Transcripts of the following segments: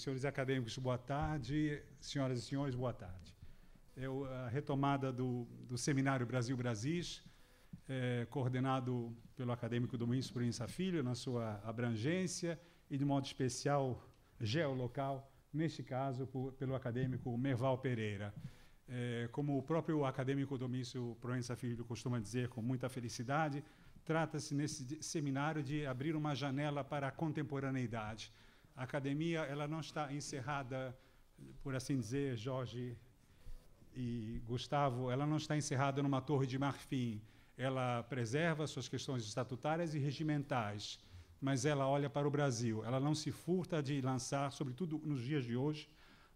senhores acadêmicos, boa tarde. Senhoras e senhores, boa tarde. A retomada do Seminário Brasil-Brasis, coordenado pelo acadêmico Domingos Proença Filho, na sua abrangência, e de modo especial geolocal, neste caso, pelo acadêmico Merval Pereira. Como o próprio acadêmico Domingos Proença Filho costuma dizer com muita felicidade, trata-se nesse seminário de abrir uma janela para a contemporaneidade. A academia ela não está encerrada, por assim dizer, Jorge e Gustavo, ela não está encerrada numa torre de marfim. Ela preserva suas questões estatutárias e regimentais, mas ela olha para o Brasil. Ela não se furta de lançar, sobretudo nos dias de hoje,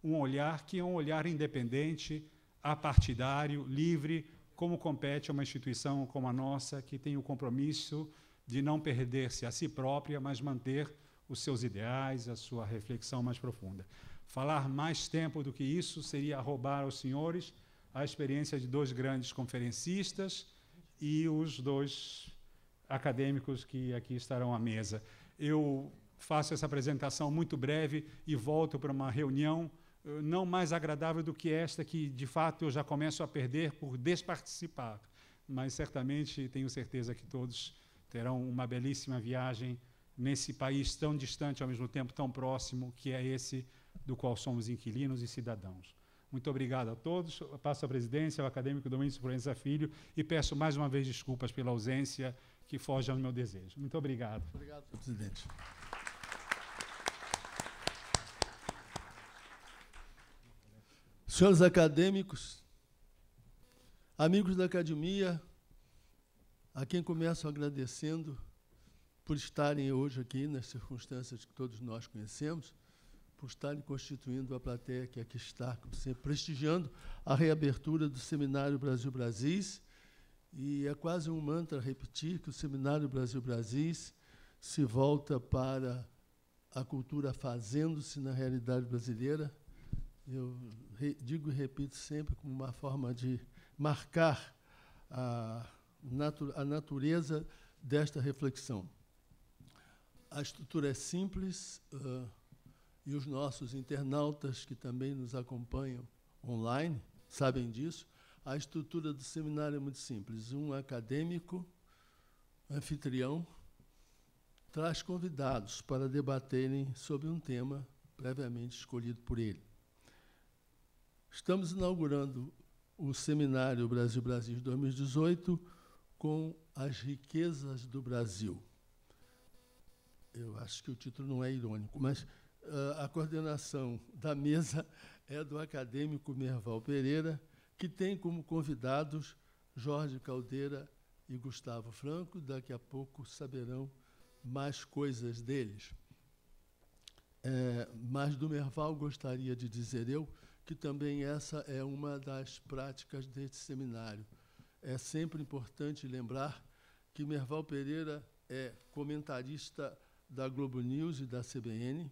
um olhar que é um olhar independente, apartidário, livre, como compete a uma instituição como a nossa, que tem o compromisso de não perder-se a si própria, mas manter os seus ideais, a sua reflexão mais profunda. Falar mais tempo do que isso seria roubar aos senhores a experiência de dois grandes conferencistas e os dois acadêmicos que aqui estarão à mesa. Eu faço essa apresentação muito breve e volto para uma reunião não mais agradável do que esta, que, de fato, eu já começo a perder por desparticipar. Mas, certamente, tenho certeza que todos terão uma belíssima viagem nesse país tão distante, ao mesmo tempo tão próximo, que é esse do qual somos inquilinos e cidadãos. Muito obrigado a todos. Eu passo a presidência ao acadêmico Domingos Proença Filho e peço mais uma vez desculpas pela ausência que foge ao meu desejo. Muito obrigado. Obrigado, presidente. Senhores acadêmicos, amigos da academia, a quem começo agradecendo por estarem hoje aqui, nas circunstâncias que todos nós conhecemos, por estarem constituindo a plateia que aqui está, sempre prestigiando a reabertura do Seminário Brasil-Brasis. E é quase um mantra repetir que o Seminário Brasil-Brasis se volta para a cultura fazendo-se na realidade brasileira. Eu digo e repito sempre como uma forma de marcar a natureza desta reflexão. A estrutura é simples, e os nossos internautas que também nos acompanham online sabem disso. A estrutura do seminário é muito simples. Um acadêmico, anfitrião, traz convidados para debaterem sobre um tema previamente escolhido por ele. Estamos inaugurando o Seminário Brasil-Brasis 2018 com as riquezas do Brasil. Eu acho que o título não é irônico, mas a coordenação da mesa é do acadêmico Merval Pereira, que tem como convidados Jorge Caldeira e Gustavo Franco. Daqui a pouco saberão mais coisas deles. Mas do Merval gostaria de dizer eu que também essa é uma das práticas deste seminário. É sempre importante lembrar que Merval Pereira é comentarista da Globo News e da CBN,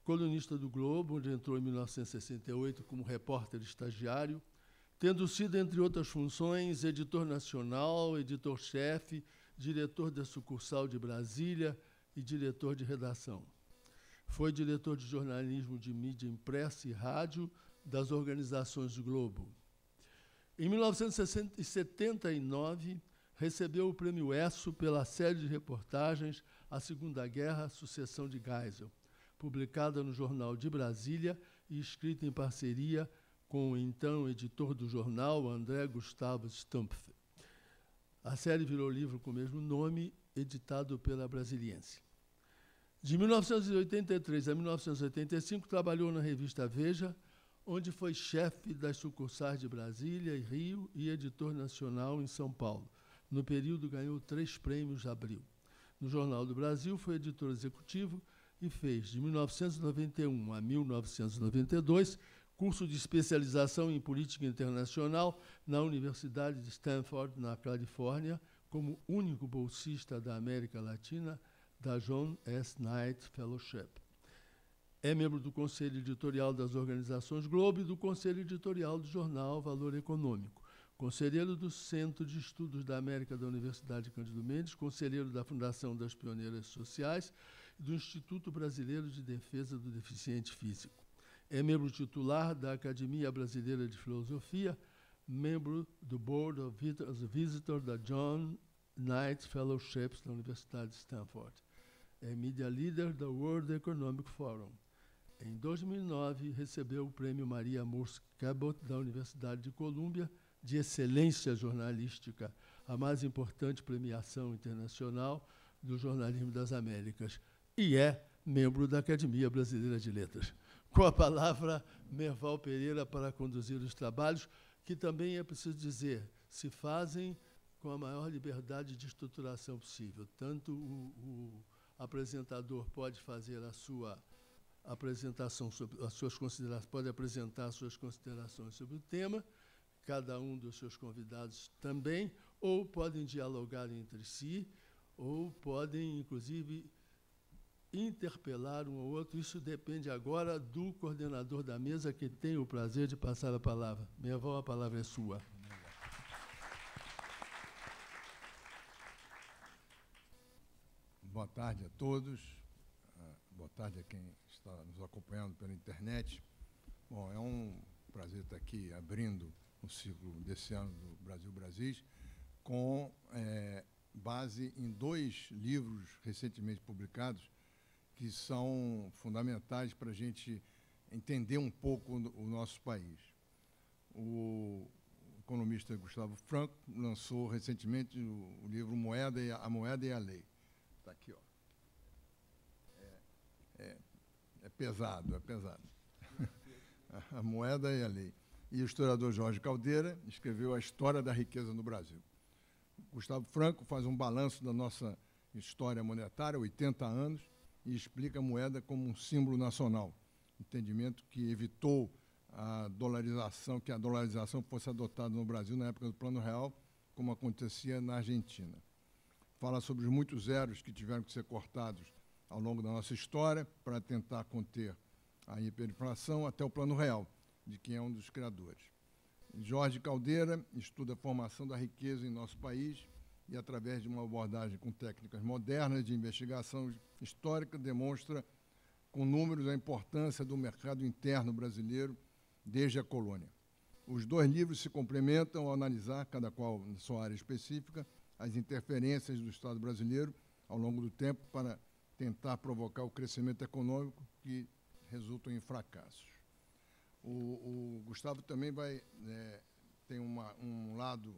colunista do Globo, onde entrou em 1968 como repórter estagiário, tendo sido, entre outras funções, editor nacional, editor-chefe, diretor da sucursal de Brasília e diretor de redação. Foi diretor de jornalismo de mídia impressa e rádio das organizações Globo. Em 1979, recebeu o Prêmio ESSO pela série de reportagens A Segunda Guerra, Sucessão de Geisel, publicada no Jornal de Brasília e escrita em parceria com o então editor do jornal, André Gustavo Stumpf. A série virou livro com o mesmo nome, editado pela Brasiliense. De 1983 a 1985, trabalhou na revista Veja, onde foi chefe das sucursais de Brasília e Rio e editor nacional em São Paulo. No período, ganhou 3 prêmios Abril. No Jornal do Brasil, foi editor executivo e fez, de 1991 a 1992, curso de especialização em política internacional na Universidade de Stanford, na Califórnia, como único bolsista da América Latina da John S. Knight Fellowship. É membro do Conselho Editorial das Organizações Globo e do Conselho Editorial do jornal Valor Econômico. Conselheiro do Centro de Estudos da América da Universidade Cândido Mendes, conselheiro da Fundação das Pioneiras Sociais e do Instituto Brasileiro de Defesa do Deficiente Físico. É membro titular da Academia Brasileira de Filosofia, membro do Board of Visitors da John Knight Fellowships da Universidade de Stanford. É Media Leader da World Economic Forum. Em 2009, recebeu o Prêmio Maria Morse Cabot da Universidade de Colômbia de Excelência Jornalística, a mais importante premiação internacional do jornalismo das Américas, e é membro da Academia Brasileira de Letras. Com a palavra, Merval Pereira para conduzir os trabalhos, que também é preciso dizer, se fazem com a maior liberdade de estruturação possível. Tanto o apresentador pode fazer a sua apresentação sobre as suas considerações, pode apresentar suas considerações sobre o tema, cada um dos seus convidados também, ou podem dialogar entre si, ou podem, inclusive, interpelar um ao outro. Isso depende agora do coordenador da mesa, que tem o prazer de passar a palavra. Merval, a palavra é sua. Boa tarde a todos. Boa tarde a quem está nos acompanhando pela internet. Bom, é um prazer estar aqui abrindo o ciclo desse ano do Brasil Brasis, com base em 2 livros recentemente publicados, que são fundamentais para a gente entender um pouco o nosso país. O economista Gustavo Franco lançou recentemente o livro A Moeda e a Lei. Está aqui, ó. É pesado, é pesado. A Moeda e a Lei. E o historiador Jorge Caldeira escreveu A História da Riqueza no Brasil. Gustavo Franco faz um balanço da nossa história monetária, 80 anos, e explica a moeda como um símbolo nacional. Entendimento que evitou que a dolarização fosse adotada no Brasil na época do Plano Real, como acontecia na Argentina. Fala sobre os muitos zeros que tiveram que ser cortados ao longo da nossa história para tentar conter a hiperinflação até o Plano Real, de quem é um dos criadores. Jorge Caldeira estuda a formação da riqueza em nosso país e, através de uma abordagem com técnicas modernas de investigação histórica, demonstra com números a importância do mercado interno brasileiro desde a colônia. Os 2 livros se complementam ao analisar, cada qual na sua área específica, as interferências do Estado brasileiro ao longo do tempo para tentar provocar o crescimento econômico que resultam em fracassos. O Gustavo também tem um lado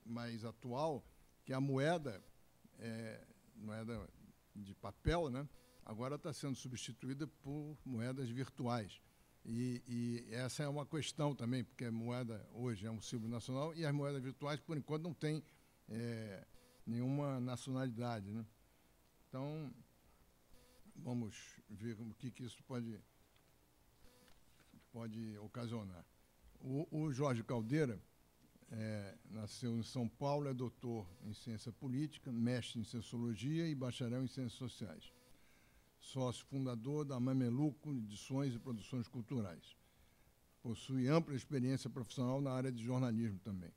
mais atual, que a moeda de papel, né, agora está sendo substituída por moedas virtuais. E essa é uma questão também, porque a moeda hoje é um símbolo nacional e as moedas virtuais, por enquanto, não têm nenhuma nacionalidade, né? Então, vamos ver o que isso pode ocasionar. O Jorge Caldeira nasceu em São Paulo, é doutor em ciência política, mestre em sociologia e bacharel em ciências sociais. Sócio fundador da Mameluco Edições e Produções Culturais. Possui ampla experiência profissional na área de jornalismo também.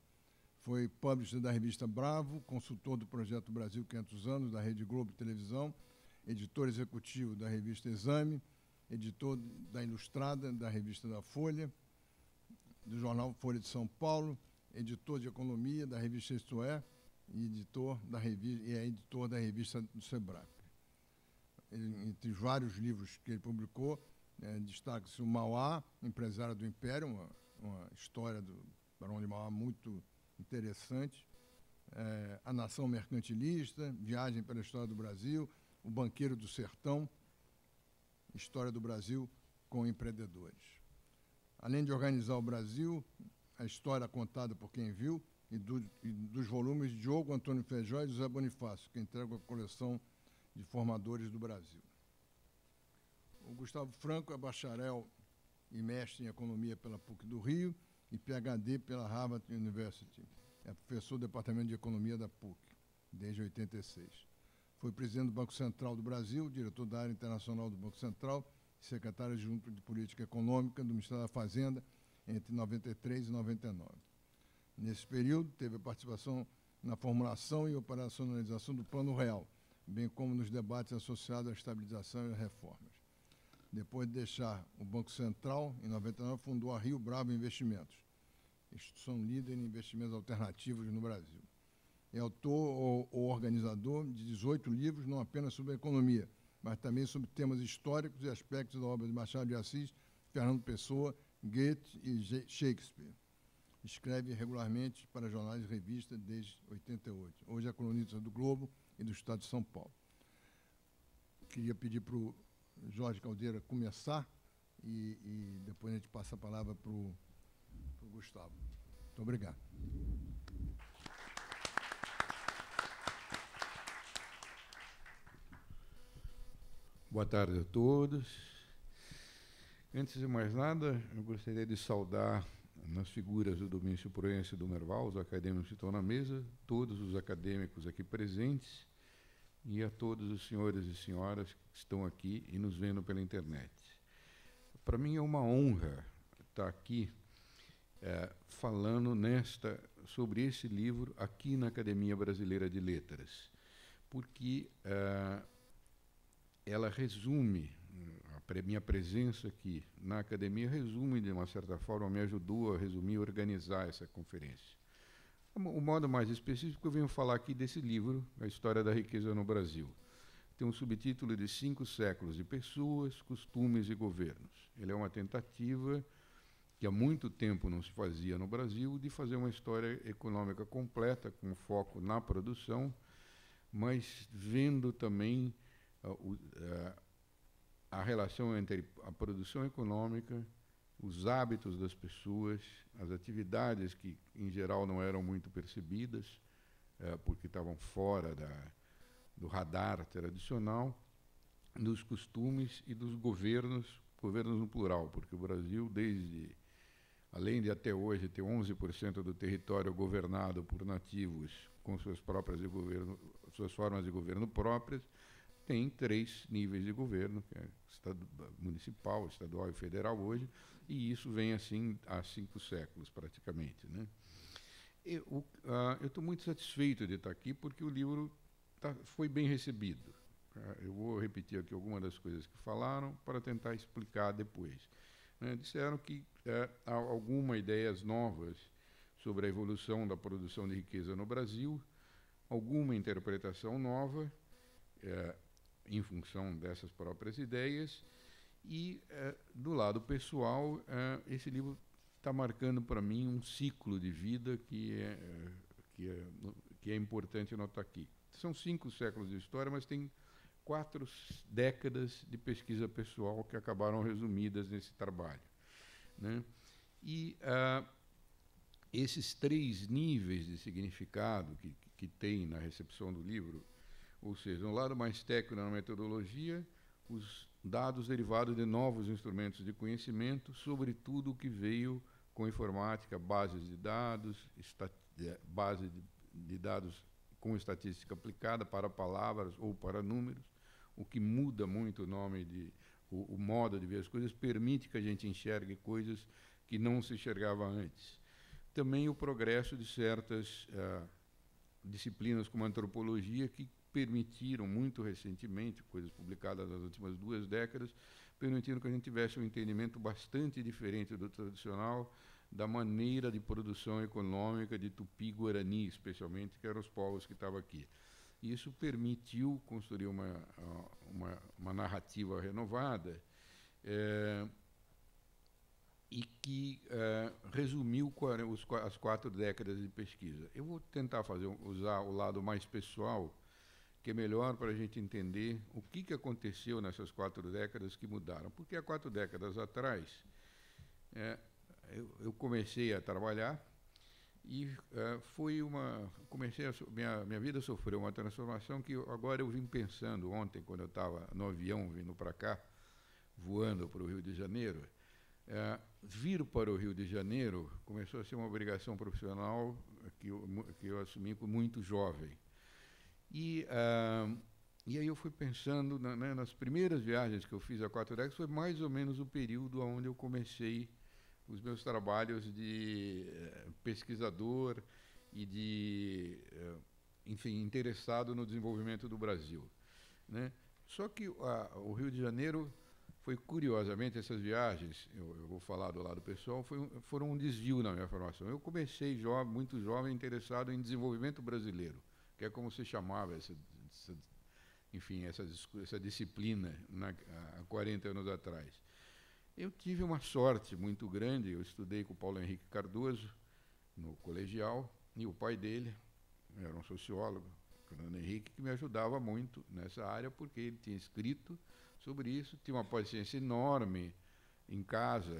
Foi publisher da revista Bravo, consultor do projeto Brasil 500 Anos, da Rede Globo Televisão, editor executivo da revista Exame, editor da Ilustrada, da revista da Folha, do jornal Folha de São Paulo, editor de economia da revista Isto É, e é editor da revista do Sebrae. Entre os vários livros que ele publicou, destaca-se o Mauá, Empresário do Império, uma história do Barão de Mauá muito interessante, A Nação Mercantilista, Viagem pela História do Brasil, O Banqueiro do Sertão, História do Brasil com Empreendedores. Além de organizar o Brasil, a história contada por quem viu, e dos volumes de Diogo Antônio Feijó e José Bonifácio, que entregam a coleção de formadores do Brasil. O Gustavo Franco é bacharel e mestre em economia pela PUC do Rio e PhD pela Harvard University. É professor do Departamento de Economia da PUC, desde 86. Foi presidente do Banco Central do Brasil, diretor da área internacional do Banco Central e secretário adjunto de Política Econômica do Ministério da Fazenda entre 93 e 99. Nesse período, teve a participação na formulação e operacionalização do Plano Real, bem como nos debates associados à estabilização e às reformas. Depois de deixar o Banco Central, em 99, fundou a Rio Bravo Investimentos, instituição líder em investimentos alternativos no Brasil. É autor ou organizador de 18 livros, não apenas sobre a economia, mas também sobre temas históricos e aspectos da obra de Machado de Assis, Fernando Pessoa, Goethe e Shakespeare. Escreve regularmente para jornais e revistas desde 88. Hoje é colunista do Globo e do Estado de São Paulo. Queria pedir para o Jorge Caldeira começar e depois a gente passa a palavra para o Gustavo. Muito obrigado. Boa tarde a todos. Antes de mais nada, eu gostaria de saudar, nas figuras do Domingos Proença e do Merval, os acadêmicos que estão na mesa, todos os acadêmicos aqui presentes e a todos os senhores e senhoras que estão aqui e nos vendo pela internet. Para mim é uma honra estar aqui falando sobre esse livro aqui na Academia Brasileira de Letras, porque ela resume, a minha presença aqui na academia resume, de uma certa forma, me ajudou a resumir e organizar essa conferência. O modo mais específico, eu venho falar aqui desse livro, A História da Riqueza no Brasil. Tem um subtítulo de 5 séculos de pessoas, costumes e governos. Ele é uma tentativa que há muito tempo não se fazia no Brasil, de fazer uma história econômica completa, com foco na produção, mas vendo também a relação entre a produção econômica, os hábitos das pessoas, as atividades que, em geral, não eram muito percebidas, porque estavam fora do radar tradicional, dos costumes e dos governos no plural, porque o Brasil, além de até hoje ter 11% do território governado por nativos com suas formas de governo próprias, tem 3 níveis de governo, que é municipal, estadual e federal hoje, e isso vem assim há 5 séculos, praticamente, né? Eu estou muito satisfeito de estar aqui, porque o livro foi bem recebido. Eu vou repetir aqui algumas das coisas que falaram, para tentar explicar depois. Disseram que há algumas ideias novas sobre a evolução da produção de riqueza no Brasil, alguma interpretação nova, em função dessas próprias ideias, e, do lado pessoal, esse livro está marcando para mim um ciclo de vida que é importante notar aqui. São 5 séculos de história, mas tem 4 décadas de pesquisa pessoal que acabaram resumidas nesse trabalho, né? E esses 3 níveis de significado que tem na recepção do livro, ou seja, um lado mais técnico na metodologia, os dados derivados de novos instrumentos de conhecimento, sobretudo o que veio com informática, bases de dados, base de dados com estatística aplicada para palavras ou para números, o que muda muito o modo de ver as coisas, permite que a gente enxergue coisas que não se enxergava antes. Também o progresso de certas disciplinas como a antropologia, que permitiram muito recentemente, coisas publicadas nas últimas 2 décadas, permitiram que a gente tivesse um entendimento bastante diferente do tradicional da maneira de produção econômica de Tupi-Guarani, especialmente, que eram os povos que estavam aqui. Isso permitiu construir uma narrativa renovada e que resumiu as 4 décadas de pesquisa. Eu vou tentar usar o lado mais pessoal, que é melhor para a gente entender o que aconteceu nessas 4 décadas que mudaram. Porque há 4 décadas atrás, eu comecei a trabalhar e minha vida sofreu uma transformação que agora eu vim pensando ontem, quando eu estava no avião vindo para cá, voando para o Rio de Janeiro. Vir para o Rio de Janeiro começou a ser uma obrigação profissional que eu assumi muito jovem. E aí eu fui pensando, nas primeiras viagens que eu fiz há 4 décadas, foi mais ou menos o período onde eu comecei os meus trabalhos de pesquisador e de, enfim, interessado no desenvolvimento do Brasil. né? Só que o Rio de Janeiro foi, curiosamente, essas viagens, eu vou falar do lado pessoal, foram um desvio na minha formação. Eu comecei muito jovem, interessado em desenvolvimento brasileiro, que é como se chamava essa disciplina há 40 anos atrás. Eu tive uma sorte muito grande, eu estudei com o Paulo Henrique Cardoso, no colegial, e o pai dele era um sociólogo, Fernando Henrique, que me ajudava muito nessa área, porque ele tinha escrito sobre isso, tinha uma paciência enorme em casa.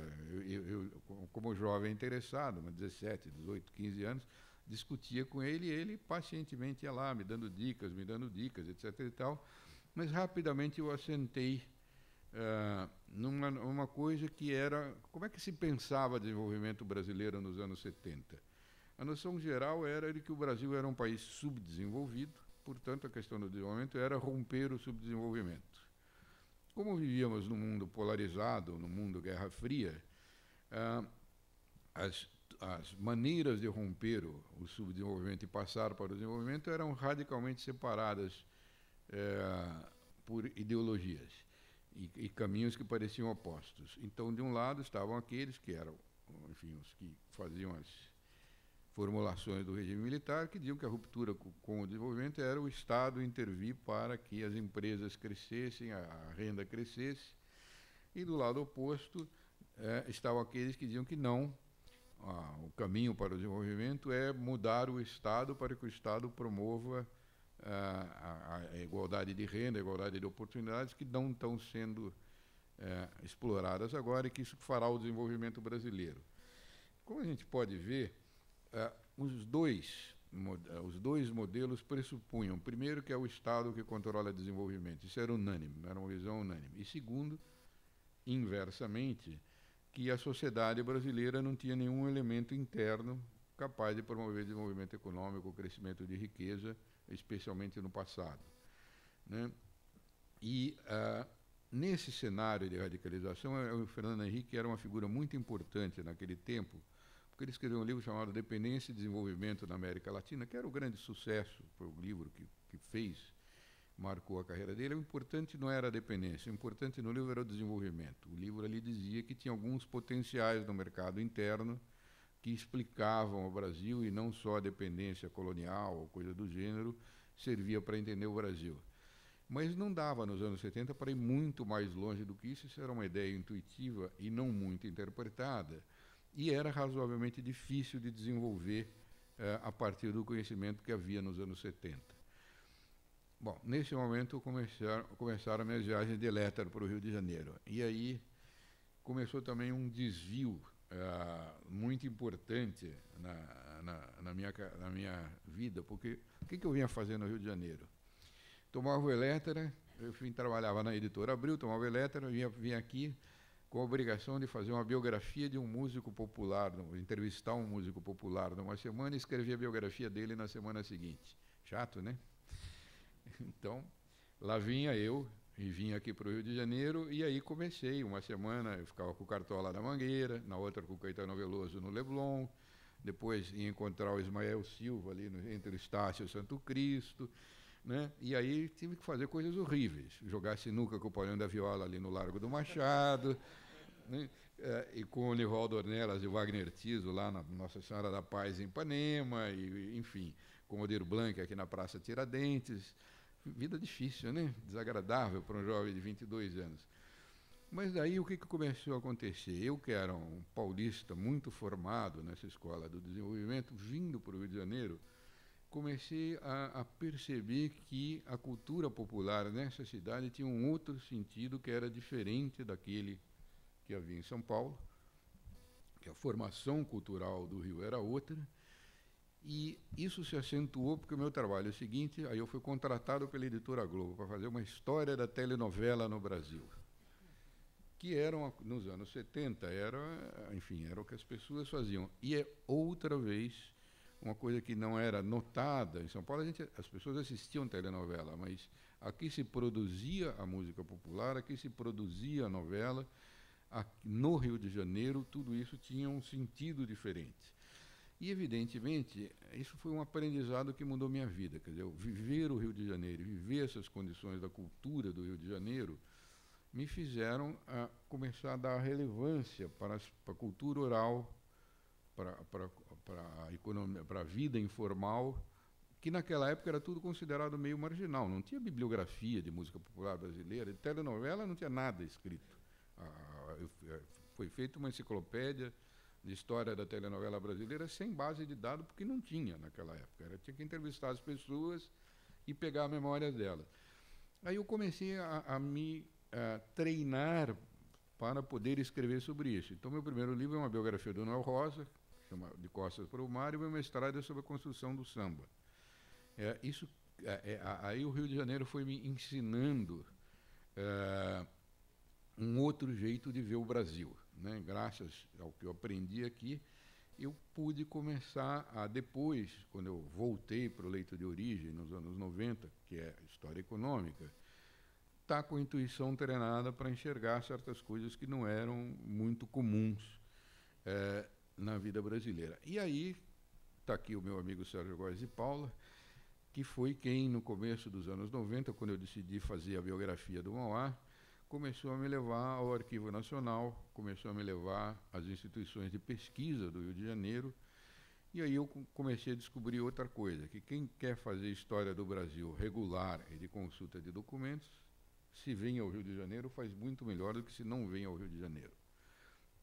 Eu como jovem interessado, 17, 18, 15 anos, discutia com ele, e ele pacientemente ia lá, me dando dicas, etc. e tal. Mas rapidamente eu assentei numa coisa que era como é que se pensava desenvolvimento brasileiro nos anos 70. A noção geral era de que o Brasil era um país subdesenvolvido, portanto, a questão do desenvolvimento era romper o subdesenvolvimento. Como vivíamos num mundo polarizado, num mundo Guerra Fria, as maneiras de romper o subdesenvolvimento e passar para o desenvolvimento eram radicalmente separadas por ideologias e caminhos que pareciam opostos. Então, de um lado estavam aqueles que eram, enfim, os que faziam as formulações do regime militar, que diziam que a ruptura com o desenvolvimento era o Estado intervir para que as empresas crescessem, a renda crescesse, e do lado oposto estavam aqueles que diziam que não, o caminho para o desenvolvimento é mudar o Estado para que o Estado promova a igualdade de renda, a igualdade de oportunidades que não estão sendo exploradas agora e que isso fará o desenvolvimento brasileiro. Como a gente pode ver, os dois modelos pressupunham, primeiro, que é o Estado que controla o desenvolvimento. Isso era unânime, era uma visão unânime. E segundo, inversamente, que a sociedade brasileira não tinha nenhum elemento interno capaz de promover desenvolvimento econômico, crescimento de riqueza, especialmente no passado, né? E nesse cenário de radicalização, o Fernando Henrique era uma figura muito importante naquele tempo, porque ele escreveu um livro chamado Dependência e Desenvolvimento na América Latina, que era o grande sucesso, foi o livro que marcou a carreira dele. O importante não era a dependência, o importante no livro era o desenvolvimento. O livro ali dizia que tinha alguns potenciais no mercado interno que explicavam o Brasil, e não só a dependência colonial ou coisa do gênero, servia para entender o Brasil. Mas não dava, nos anos 70, para ir muito mais longe do que isso. Isso era uma ideia intuitiva e não muito interpretada, e era razoavelmente difícil de desenvolver a partir do conhecimento que havia nos anos 70. Bom, nesse momento começaram minhas viagens de Elétaro para o Rio de Janeiro. E aí começou também um desvio muito importante na minha vida, porque o que eu vinha fazer no Rio de Janeiro? Tomava o Elétara, trabalhava na Editora Abril, tomava o Elétara, vinha aqui com a obrigação de fazer uma biografia de um músico popular, entrevistar um músico popular numa semana e escrever a biografia dele na semana seguinte. Chato, né? Então, lá vinha eu, e vinha aqui para o Rio de Janeiro, e aí comecei. Uma semana eu ficava com o Cartola na Mangueira, na outra com o Caetano Veloso no Leblon, depois ia encontrar o Ismael Silva ali entre o Estácio e o Santo Cristo, né? E aí tive que fazer coisas horríveis, jogar sinuca com o Paulinho da Viola ali no Largo do Machado, né? E com o Nivaldo Ornelas e o Wagner Tiso lá na Nossa Senhora da Paz em Ipanema, e, enfim, com o Odir Blanc aqui na Praça Tiradentes. Vida difícil, né? Desagradável para um jovem de 22 anos. Mas daí o que começou a acontecer? Eu, que era um paulista muito formado nessa escola do desenvolvimento, vindo para o Rio de Janeiro, comecei a perceber que a cultura popular nessa cidade tinha um outro sentido que era diferente daquele que havia em São Paulo, que a formação cultural do Rio era outra. E isso se acentuou porque o meu trabalho é o seguinte: aí eu fui contratado pela Editora Globo para fazer uma história da telenovela no Brasil, que eram, nos anos 70, era o que as pessoas faziam. E é outra vez uma coisa que não era notada. Em São Paulo as pessoas assistiam telenovela, mas aqui se produzia a música popular, aqui se produzia a novela. Aqui, no Rio de Janeiro, tudo isso tinha um sentido diferente. E, evidentemente, isso foi um aprendizado que mudou minha vida. Quer dizer, eu viver o Rio de Janeiro, viver essas condições da cultura do Rio de Janeiro, me fizeram começar a dar relevância para a cultura oral, para a economia, para a vida informal, que naquela época era tudo considerado meio marginal. Não tinha bibliografia de música popular brasileira, de telenovela não tinha nada escrito. Foi feita uma enciclopédia de história da telenovela brasileira sem base de dados, porque não tinha naquela época. Tinha que entrevistar as pessoas e pegar a memória delas. Aí eu comecei a me treinar para poder escrever sobre isso. Então, meu primeiro livro é uma biografia do Noel Rosa, chama De Costas para o Mar, e meu mestrado é sobre a construção do samba. Aí o Rio de Janeiro foi me ensinando um outro jeito de ver o Brasil, né? Graças ao que eu aprendi aqui, eu pude começar depois, quando eu voltei para o leito de origem, nos anos 90, que é história econômica, estar com a intuição treinada para enxergar certas coisas que não eram muito comuns na vida brasileira. E aí está aqui o meu amigo Sérgio Góes de Paula, que foi quem, no começo dos anos 90, quando eu decidi fazer a biografia do Mauá, começou a me levar ao Arquivo Nacional, começou a me levar às instituições de pesquisa do Rio de Janeiro, e aí eu comecei a descobrir outra coisa, que quem quer fazer história do Brasil regular e de consulta de documentos, se vem ao Rio de Janeiro, faz muito melhor do que se não vem ao Rio de Janeiro.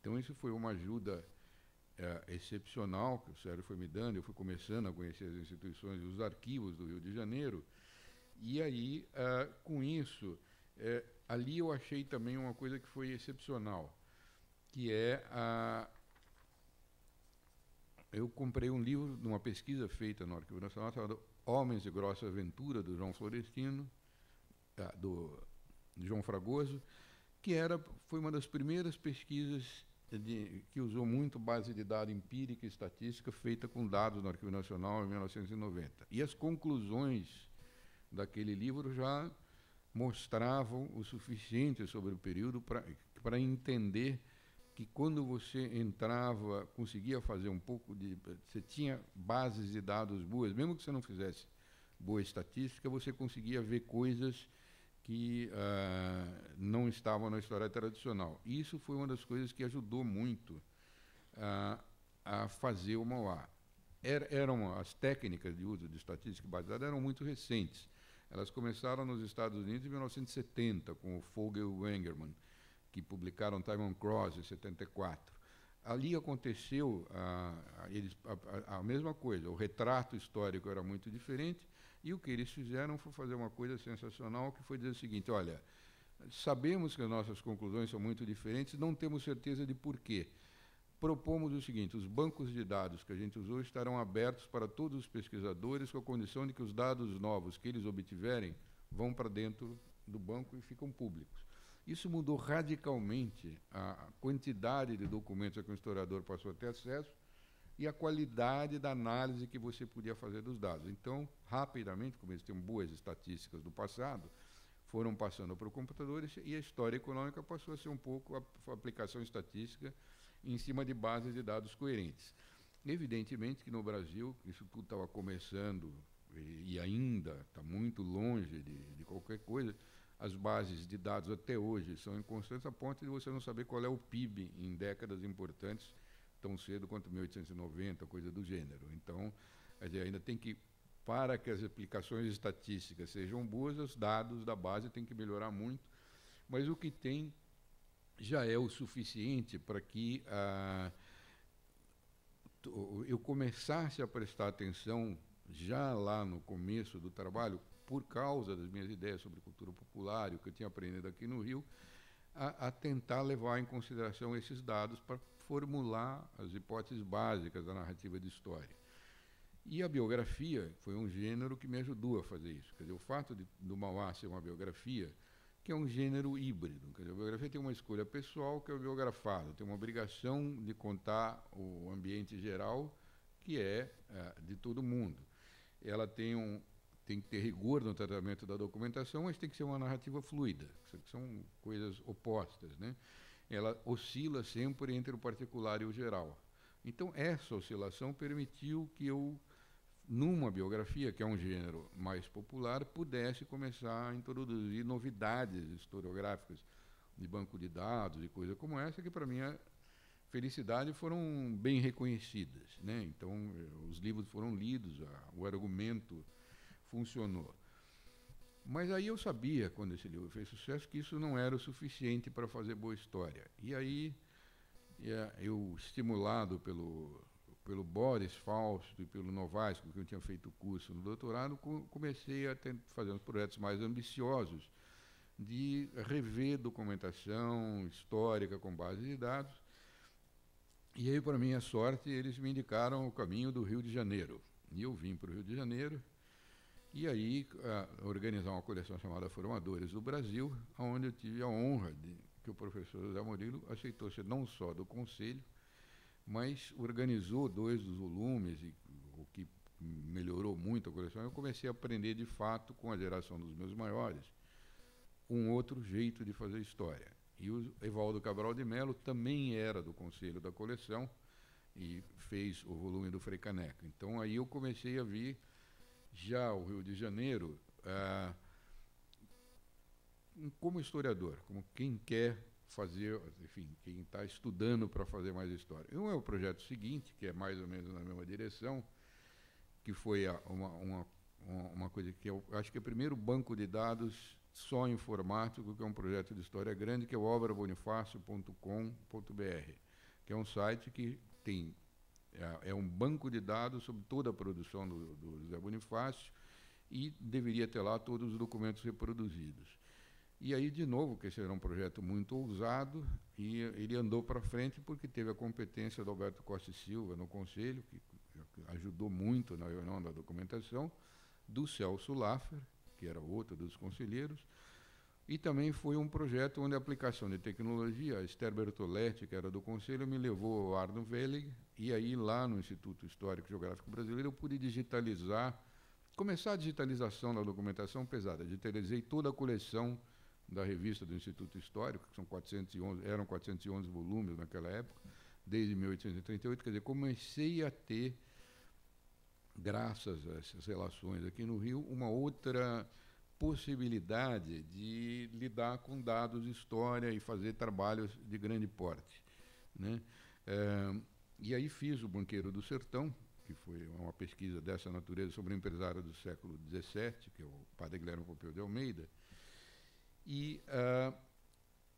Então, isso foi uma ajuda excepcional que o Sérgio foi me dando. Eu fui começando a conhecer as instituições e os arquivos do Rio de Janeiro, e aí, com isso, ali eu achei também uma coisa que foi excepcional, que eu comprei um livro de uma pesquisa feita no Arquivo Nacional, chamado Homens de Grossa Aventura, do João Florestino, de João Fragoso, que foi uma das primeiras pesquisas que usou muito base de dados empírica e estatística feita com dados no Arquivo Nacional em 1990. E as conclusões daquele livro já mostravam o suficiente sobre o período para entender que quando você entrava, conseguia fazer um pouco você tinha bases de dados boas, mesmo que você não fizesse boa estatística, você conseguia ver coisas que não estavam na história tradicional. E isso foi uma das coisas que ajudou muito a fazer o Mauá. As técnicas de uso de estatística baseada eram muito recentes. Elas começaram nos Estados Unidos em 1970, com o Fogel e o Wengerman, que publicaram Time on Cross, em 74. Ali aconteceu a mesma coisa. O retrato histórico era muito diferente, e o que eles fizeram foi fazer uma coisa sensacional, que foi dizer o seguinte: olha, sabemos que as nossas conclusões são muito diferentes, não temos certeza de porquê. Propomos o seguinte: os bancos de dados que a gente usou estarão abertos para todos os pesquisadores, com a condição de que os dados novos que eles obtiverem vão para dentro do banco e ficam públicos. Isso mudou radicalmente a quantidade de documentos a que o historiador passou a ter acesso e a qualidade da análise que você podia fazer dos dados. Então, rapidamente, como eles têm boas estatísticas do passado, foram passando para os computadores, e a história econômica passou a ser um pouco a aplicação estatística em cima de bases de dados coerentes. Evidentemente que no Brasil isso tudo estava começando e ainda está muito longe de qualquer coisa. As bases de dados até hoje são inconstantes, a ponto de você não saber qual é o PIB em décadas importantes, tão cedo quanto 1890, coisa do gênero. Então, ainda tem que, para que as aplicações estatísticas sejam boas, os dados da base têm que melhorar muito, mas o que tem já é o suficiente para que eu começasse a prestar atenção já lá no começo do trabalho, por causa das minhas ideias sobre cultura popular e o que eu tinha aprendido aqui no Rio, a tentar levar em consideração esses dados para formular as hipóteses básicas da narrativa de história. E a biografia foi um gênero que me ajudou a fazer isso. Quer dizer, o fato do Mauá ser uma biografia, que é um gênero híbrido. Quer dizer, a biografia tem uma escolha pessoal, que é o biografado, tem uma obrigação de contar o ambiente geral, que é de todo mundo. Ela tem que ter rigor no tratamento da documentação, mas tem que ser uma narrativa fluida, que são coisas opostas, né? Ela oscila sempre entre o particular e o geral. Então, essa oscilação permitiu que eu, numa biografia, que é um gênero mais popular, pudesse começar a introduzir novidades historiográficas de banco de dados e coisa como essa, que, para minha felicidade, foram bem reconhecidas, né? Então, os livros foram lidos, o argumento funcionou. Mas aí eu sabia, quando esse livro fez sucesso, que isso não era o suficiente para fazer boa história. E aí, eu, estimulado pelo Boris Fausto e pelo Novaesco, que eu tinha feito o curso no doutorado, comecei a fazer uns projetos mais ambiciosos de rever documentação histórica com base de dados. E aí, para minha sorte, eles me indicaram o caminho do Rio de Janeiro. E eu vim para o Rio de Janeiro, e aí organizar uma coleção chamada Formadores do Brasil, onde eu tive a honra de que o professor José Murilo aceitou ser não só do conselho, mas organizou 2 dos volumes, o que melhorou muito a coleção. Eu comecei a aprender, de fato, com a geração dos meus maiores, um outro jeito de fazer história. E o Evaldo Cabral de Mello também era do conselho da coleção e fez o volume do Frei Caneca. Então, aí eu comecei a vir já o Rio de Janeiro como historiador, como quem quer fazer, enfim, quem está estudando para fazer mais história. E o projeto seguinte, que é mais ou menos na mesma direção, que foi uma coisa que eu acho que é o primeiro banco de dados só informático, que é um projeto de história grande, que é o obrabonifacio.com.br, que é um site que tem é um banco de dados sobre toda a produção do José Bonifácio e deveria ter lá todos os documentos reproduzidos. E aí, de novo, que esse era um projeto muito ousado, e ele andou para frente porque teve a competência do Alberto Costa e Silva no Conselho, que ajudou muito na reunião da documentação, do Celso Laffer, que era outro dos conselheiros, e também foi um projeto onde a aplicação de tecnologia, a Esther Bertoletti, que era do Conselho, me levou ao Arno Velig, e aí lá no Instituto Histórico e Geográfico Brasileiro eu pude digitalizar, começar a digitalização da documentação pesada. Digitalizei toda a coleção da revista do Instituto Histórico, que eram 411 volumes naquela época, desde 1838, quer dizer, comecei a ter, graças a essas relações aqui no Rio, uma outra possibilidade de lidar com dados de história e fazer trabalhos de grande porte, né? E aí fiz o Banqueiro do Sertão, que foi uma pesquisa dessa natureza sobre o empresário do século XVII, que é o padre Guilherme Pompeu de Almeida. E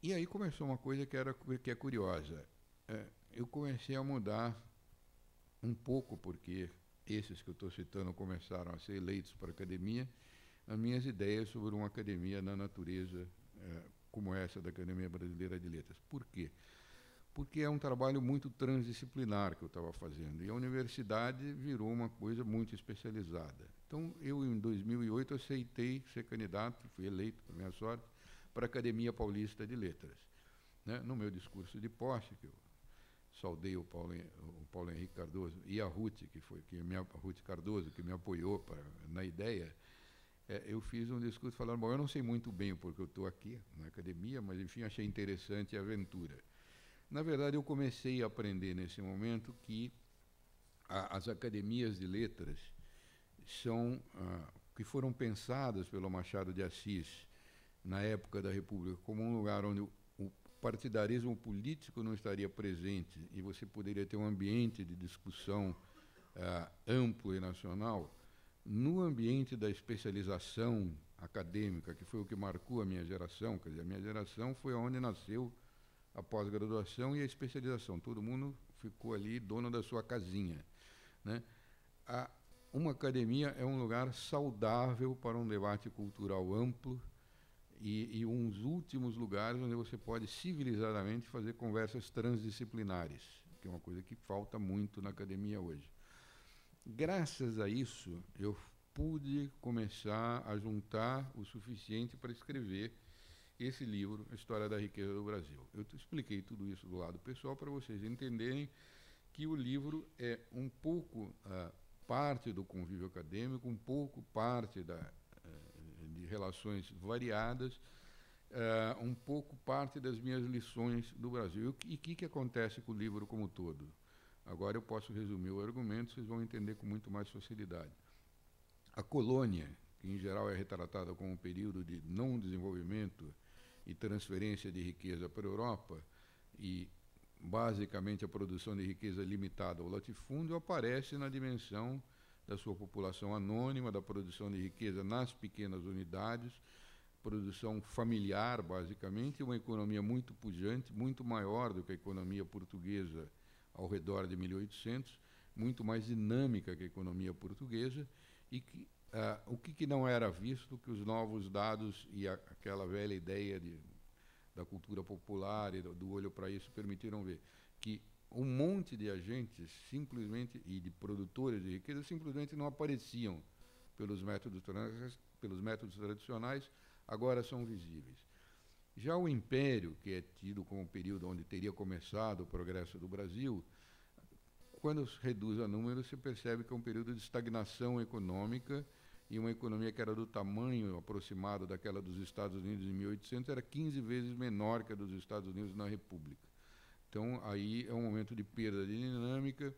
aí começou uma coisa que é curiosa. Eu comecei a mudar um pouco, porque esses que eu estou citando começaram a ser eleitos para a academia, as minhas ideias sobre uma academia na natureza como essa da Academia Brasileira de Letras. Por quê? Porque é um trabalho muito transdisciplinar que eu estava fazendo, e a universidade virou uma coisa muito especializada. Então, eu, em 2008, aceitei ser candidato, fui eleito, por minha sorte, para a Academia Paulista de Letras, né? No meu discurso de posse, que eu saudei o Paulo Henrique Cardoso e a Ruth, Ruth Cardoso, que me apoiou na ideia, eu fiz um discurso falando, bom, eu não sei muito bem porque eu estou aqui na academia, mas, enfim, achei interessante a aventura. Na verdade, eu comecei a aprender nesse momento que as academias de letras que foram pensadas pelo Machado de Assis na época da República como um lugar onde o partidarismo político não estaria presente e você poderia ter um ambiente de discussão amplo e nacional. No ambiente da especialização acadêmica, que foi o que marcou a minha geração, quer dizer, a minha geração foi onde nasceu a pós-graduação e a especialização. Todo mundo ficou ali dono da sua casinha, né? Uma academia é um lugar saudável para um debate cultural amplo e uns últimos lugares onde você pode civilizadamente fazer conversas transdisciplinares, que é uma coisa que falta muito na academia hoje. Graças a isso, eu pude começar a juntar o suficiente para escrever esse livro, A História da Riqueza do Brasil. Eu expliquei tudo isso do lado pessoal para vocês entenderem que o livro é um pouco parte do convívio acadêmico, um pouco parte de relações variadas, um pouco parte das minhas lições do Brasil. E o que acontece com o livro como um todo? Agora eu posso resumir o argumento, vocês vão entender com muito mais facilidade. A colônia, que em geral é retratada como um período de não desenvolvimento e transferência de riqueza para a Europa, e basicamente a produção de riqueza limitada ao latifúndio, aparece na dimensão da sua população anônima, da produção de riqueza nas pequenas unidades, produção familiar, basicamente, uma economia muito pujante, muito maior do que a economia portuguesa ao redor de 1800, muito mais dinâmica que a economia portuguesa, e que, o que não era visto, que os novos dados e aquela velha ideia da cultura popular e do olho para isso permitiram ver, que um monte de agentes simplesmente e de produtores de riqueza simplesmente não apareciam pelos métodos tradicionais, agora são visíveis. Já o Império, que é tido como um período onde teria começado o progresso do Brasil, quando se reduz a números, se percebe que é um período de estagnação econômica, e uma economia que era do tamanho aproximado daquela dos Estados Unidos em 1800 era 15 vezes menor que a dos Estados Unidos na República. Então, aí é um momento de perda de dinâmica,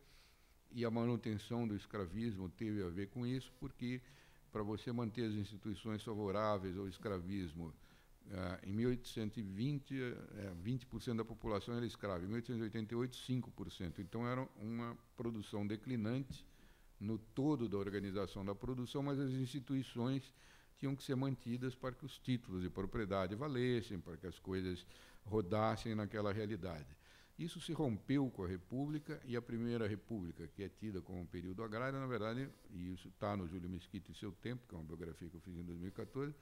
e a manutenção do escravismo teve a ver com isso, porque para você manter as instituições favoráveis ao escravismo, em 1820, 20% da população era escrava, em 1888, 5%. Então, era uma produção declinante no todo da organização da produção, mas as instituições tinham que ser mantidas para que os títulos de propriedade valessem, para que as coisas rodassem naquela realidade. Isso se rompeu com a República, e a Primeira República, que é tida como um período agrário, na verdade, e isso está no Júlio Mesquita e Seu Tempo, que é uma biografia que eu fiz em 2014,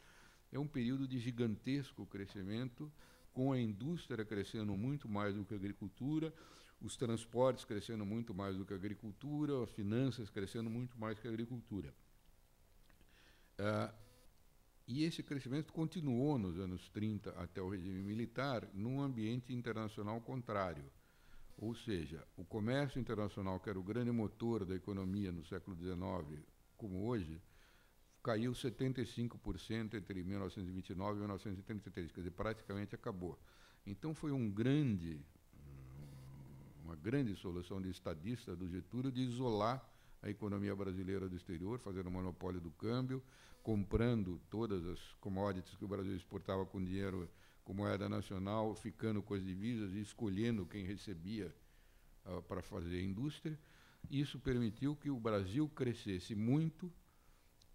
é um período de gigantesco crescimento, com a indústria crescendo muito mais do que a agricultura, os transportes crescendo muito mais do que a agricultura, as finanças crescendo muito mais que a agricultura. E esse crescimento continuou nos anos 30 até o regime militar, num ambiente internacional contrário. Ou seja, o comércio internacional, que era o grande motor da economia no século XIX, como hoje, caiu 75% entre 1929 e 1933, quer dizer, praticamente acabou. Então foi uma grande solução de estadista do Getúlio de isolar a economia brasileira do exterior, fazendo o monopólio do câmbio, comprando todas as commodities que o Brasil exportava com dinheiro, com moeda nacional, ficando com as divisas e escolhendo quem recebia para fazer a indústria. Isso permitiu que o Brasil crescesse muito,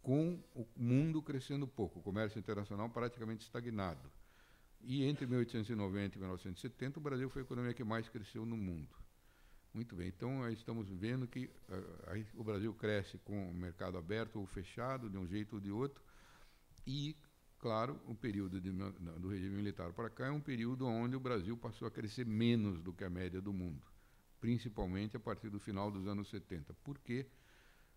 com o mundo crescendo pouco, o comércio internacional praticamente estagnado. E entre 1890 e 1970, o Brasil foi a economia que mais cresceu no mundo. Muito bem, então aí estamos vendo que aí o Brasil cresce com o mercado aberto ou fechado, de um jeito ou de outro, e, claro, o período do regime militar para cá é um período onde o Brasil passou a crescer menos do que a média do mundo, principalmente a partir do final dos anos 70. Por quê?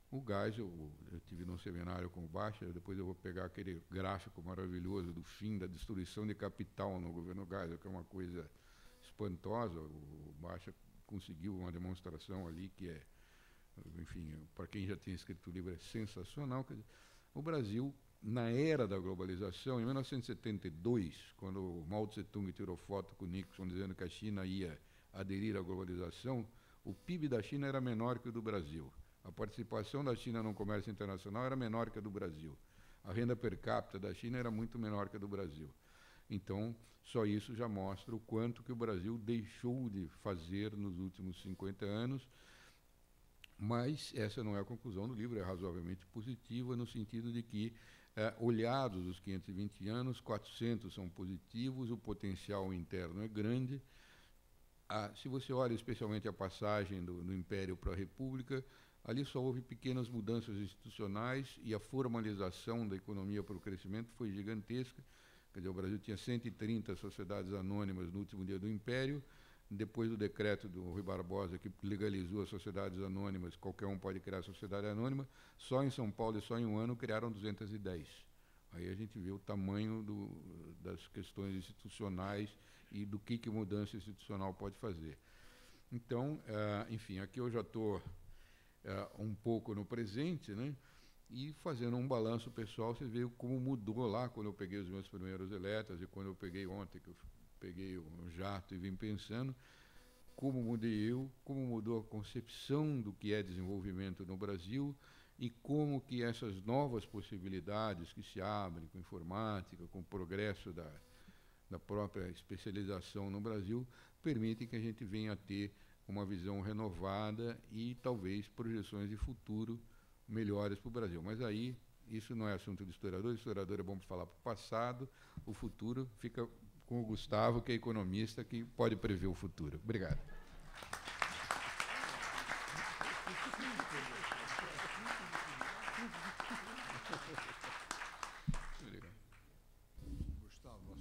O gás, eu tive num seminário com o Baixa, depois eu vou pegar aquele gráfico maravilhoso do fim da destruição de capital no governo Geisel, que é uma coisa espantosa. O Baixa conseguiu uma demonstração ali que é, enfim, para quem já tinha escrito o livro, é sensacional. Quer dizer, o Brasil, na era da globalização, em 1972, quando o Mao Tse-tung tirou foto com o Nixon dizendo que a China ia aderir à globalização, o PIB da China era menor que o do Brasil. A participação da China no comércio internacional era menor que a do Brasil. A renda per capita da China era muito menor que a do Brasil. Então, só isso já mostra o quanto que o Brasil deixou de fazer nos últimos 50 anos, mas essa não é a conclusão do livro, é razoavelmente positiva, no sentido de que, olhados os 520 anos, 400 são positivos, o potencial interno é grande. Se você olha especialmente a passagem do Império para a República, ali só houve pequenas mudanças institucionais, e a formalização da economia para o crescimento foi gigantesca. Quer dizer, o Brasil tinha 130 sociedades anônimas no último dia do Império. Depois do decreto do Rui Barbosa, que legalizou as sociedades anônimas, qualquer um pode criar sociedade anônima, só em São Paulo e só em um ano criaram 210. Aí a gente vê o tamanho das questões institucionais e do que mudança institucional pode fazer. Então, enfim, aqui eu já estou um pouco no presente, né? E fazendo um balanço pessoal, você vê como mudou lá quando eu peguei os meus primeiros elétrons e quando eu peguei ontem, que eu peguei um jato e vim pensando. como mudei eu, como mudou a concepção do que é desenvolvimento no Brasil e como que essas novas possibilidades que se abrem com informática, com o progresso da própria especialização no Brasil, permitem que a gente venha a ter uma visão renovada e talvez projeções de futuro melhores para o Brasil. Mas aí, isso não é assunto do historiador. O historiador é bom para falar para o passado, o futuro fica com o Gustavo, que é economista, que pode prever o futuro. Obrigado. Gustavo,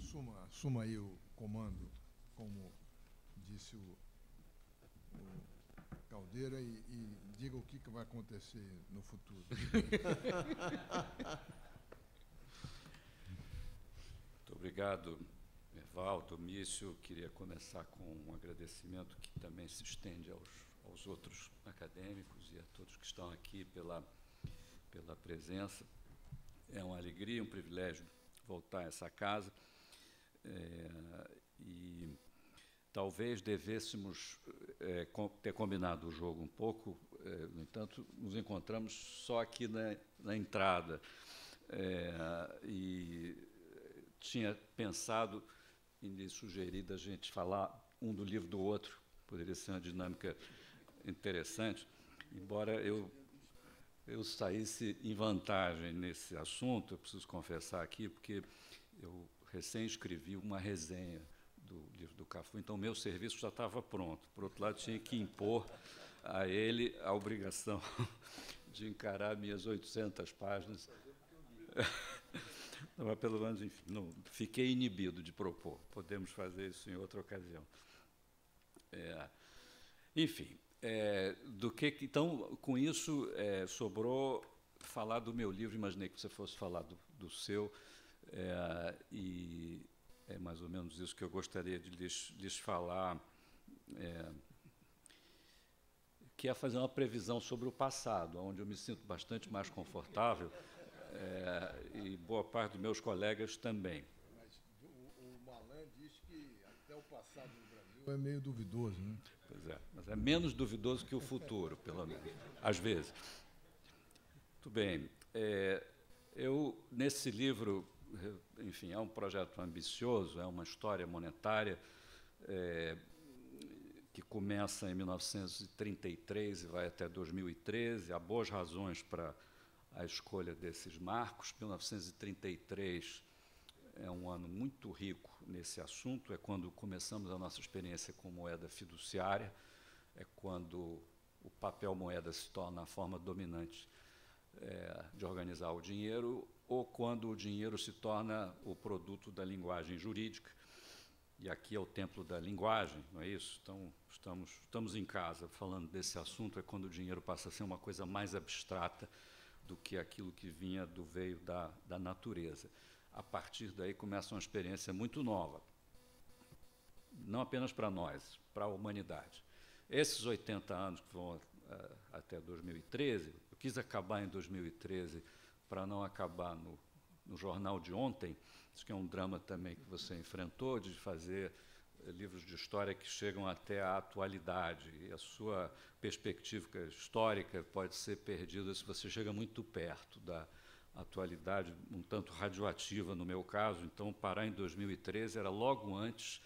assuma aí o comando, como disse o Caldeira, e diga o que vai acontecer no futuro. Muito obrigado, Evaldo, Mício. Queria começar com um agradecimento que também se estende aos outros acadêmicos e a todos que estão aqui pela presença. É uma alegria, um privilégio voltar a essa casa. E talvez devêssemos ter combinado o jogo um pouco, no entanto, nos encontramos só aqui na entrada. E tinha pensado em lhe sugerir da gente falar um do livro do outro, poderia ser uma dinâmica interessante, embora eu saísse em vantagem nesse assunto. Eu preciso confessar aqui, porque eu recém escrevi uma resenha do livro do Cafu, então meu serviço já estava pronto. Por outro lado, tinha que impor a ele a obrigação de encarar minhas 800 páginas. Não, mas pelo menos, enfim, não, fiquei inibido de propor. Podemos fazer isso em outra ocasião. Enfim, então, com isso, sobrou falar do meu livro. Imaginei que você fosse falar do seu, e é mais ou menos isso que eu gostaria de lhes falar, que é fazer uma previsão sobre o passado, onde eu me sinto bastante mais confortável, e boa parte dos meus colegas também. Mas o Malan diz que até o passado no Brasil é meio duvidoso, né? Pois é, mas é menos duvidoso que o futuro, pelo menos, às vezes. Muito bem. Eu, nesse livro, enfim, é um projeto ambicioso, é uma história monetária que começa em 1933 e vai até 2013. Há boas razões para a escolha desses marcos. 1933 é um ano muito rico nesse assunto, é quando começamos a nossa experiência com moeda fiduciária, é quando o papel moeda se torna a forma dominante de organizar o dinheiro, ou quando o dinheiro se torna o produto da linguagem jurídica. E aqui é o templo da linguagem, não é isso? Então, estamos em casa falando desse assunto, é quando o dinheiro passa a ser uma coisa mais abstrata do que aquilo que veio da natureza. A partir daí começa uma experiência muito nova, não apenas para nós, para a humanidade. Esses 80 anos que vão até 2013, eu quis acabar em 2013 para não acabar no jornal de ontem. Isso que é um drama também que você enfrentou, de fazer livros de história que chegam até a atualidade, e a sua perspectiva histórica pode ser perdida se você chega muito perto da atualidade, um tanto radioativa no meu caso. Então, parar em 2013 era logo antes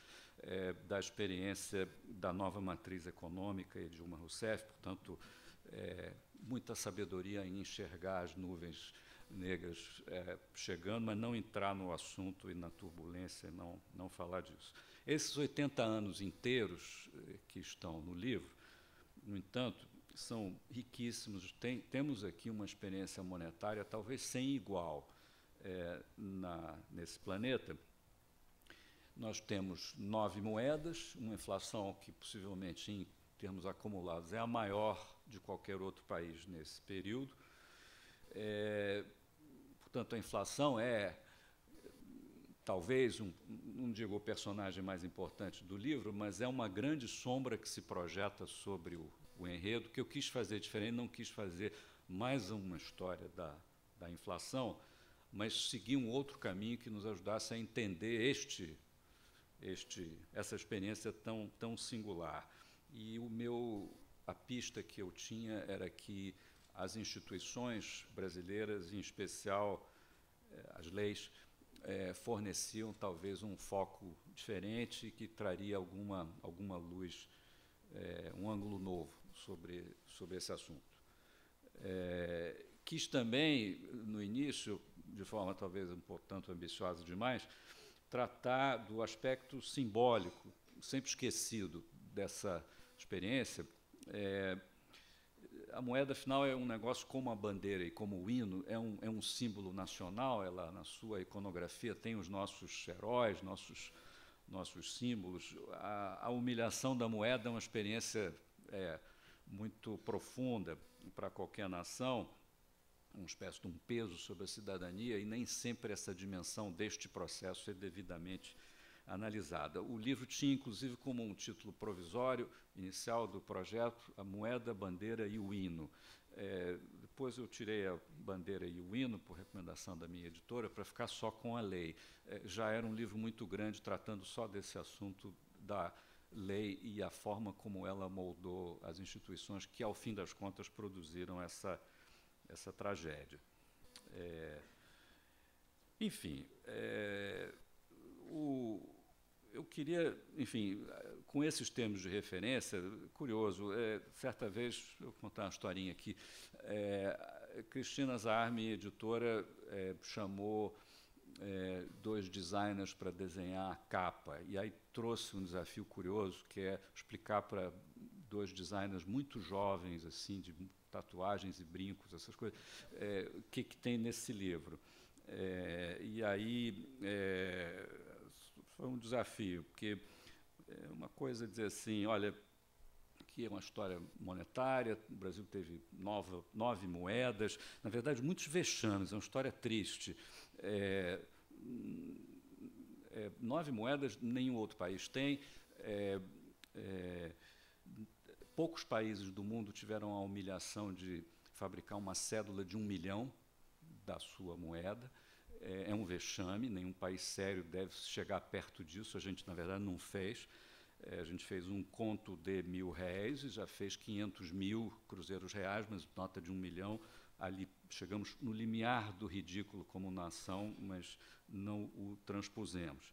da experiência da nova matriz econômica e Dilma Rousseff, portanto, muita sabedoria em enxergar as nuvens negras chegando, mas não entrar no assunto e na turbulência, não falar disso. Esses 80 anos inteiros que estão no livro, no entanto, são riquíssimos. Temos aqui uma experiência monetária talvez sem igual nesse planeta. Nós temos 9 moedas, uma inflação que possivelmente, em termos acumulados, é a maior de qualquer outro país nesse período. Portanto, a inflação é, talvez, não digo o personagem mais importante do livro, mas é uma grande sombra que se projeta sobre o enredo, que eu quis fazer diferente, não quis fazer mais uma história da inflação, mas seguir um outro caminho que nos ajudasse a entender essa experiência tão singular. E a pista que eu tinha era que as instituições brasileiras, em especial as leis, forneciam talvez um foco diferente que traria alguma luz, um ângulo novo sobre esse assunto. Quis também, no início, de forma talvez um pouco tanto ambiciosa demais, tratar do aspecto simbólico, sempre esquecido dessa experiência. A moeda, afinal, é um negócio como a bandeira e como o hino, é um símbolo nacional. Ela, na sua iconografia, tem os nossos heróis, nossos símbolos. A humilhação da moeda é uma experiência muito profunda para qualquer nação, uma espécie de um peso sobre a cidadania, e nem sempre essa dimensão deste processo é devidamente analisada. O livro tinha, inclusive, como um título provisório, inicial do projeto, A Moeda, a Bandeira e o Hino. Depois eu tirei a bandeira e o hino, por recomendação da minha editora, para ficar só com a lei. Já era um livro muito grande, tratando só desse assunto da lei e a forma como ela moldou as instituições que, ao fim das contas, produziram essa tragédia. Enfim, eu queria, enfim, com esses termos de referência, curioso, certa vez, eu vou contar uma historinha aqui, Cristina Zahar, minha editora, chamou 2 designers para desenhar a capa, e aí trouxe um desafio curioso, que é explicar para 2 designers muito jovens, assim, de tatuagens e brincos, essas coisas, o que tem nesse livro. E aí foi um desafio, porque uma coisa é dizer assim, olha, aqui é uma história monetária, o Brasil teve 9 moedas, na verdade, muitos vexames, é uma história triste. 9 moedas, nenhum outro país tem. Poucos países do mundo tiveram a humilhação de fabricar uma cédula de 1 milhão da sua moeda. É um vexame, nenhum país sério deve chegar perto disso, a gente, na verdade, não fez. A gente fez um conto de R$1.000 e já fez 500 mil cruzeiros reais, mas nota de 1 milhão, ali chegamos no limiar do ridículo como nação, mas não o transpusemos.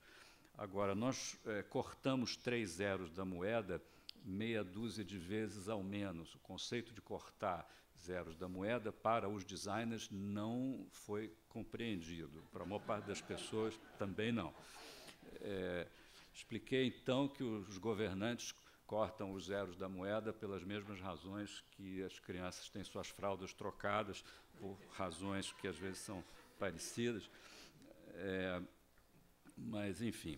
Agora, nós cortamos 3 zeros da moeda meia dúzia de vezes ao menos. O conceito de cortar zeros da moeda para os designers não foi compreendido. Para a maior parte das pessoas, também não. Expliquei, então, que os governantes cortam os zeros da moeda pelas mesmas razões que as crianças têm suas fraldas trocadas, por razões que, às vezes, são parecidas. Mas, enfim,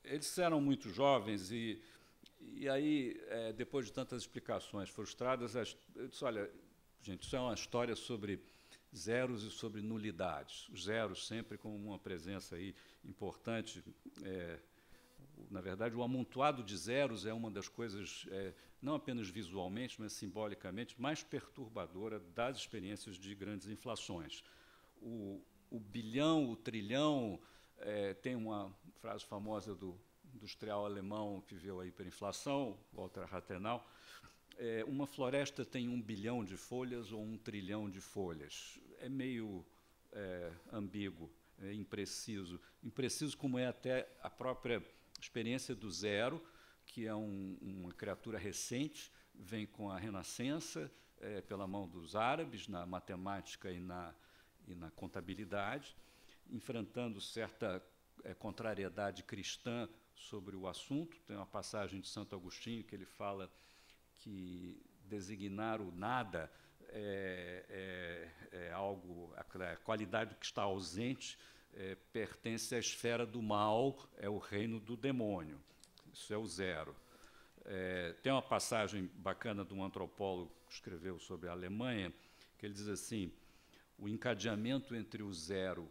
eles eram muito jovens e aí, depois de tantas explicações frustradas, eu disse, olha, gente, isso é uma história sobre zeros e sobre nulidades. Os zeros sempre como uma presença aí importante. Na verdade, o amontoado de zeros é uma das coisas, não apenas visualmente, mas simbolicamente, mais perturbadora das experiências de grandes inflações. O bilhão, o trilhão, tem uma frase famosa do industrial alemão que viu a hiperinflação, Walter Rathenau, uma floresta tem 1 bilhão de folhas ou 1 trilhão de folhas. É meio ambíguo, impreciso. Impreciso como é até a própria experiência do zero, que é uma criatura recente, vem com a Renascença, pela mão dos árabes, na matemática e na contabilidade, enfrentando certa contrariedade cristã sobre o assunto. Tem uma passagem de Santo Agostinho que ele fala que designar o nada é algo, a qualidade que está ausente pertence à esfera do mal, é o reino do demônio. Isso é o zero. Tem uma passagem bacana de um antropólogo que escreveu sobre a Alemanha, que ele diz assim, o encadeamento entre o zero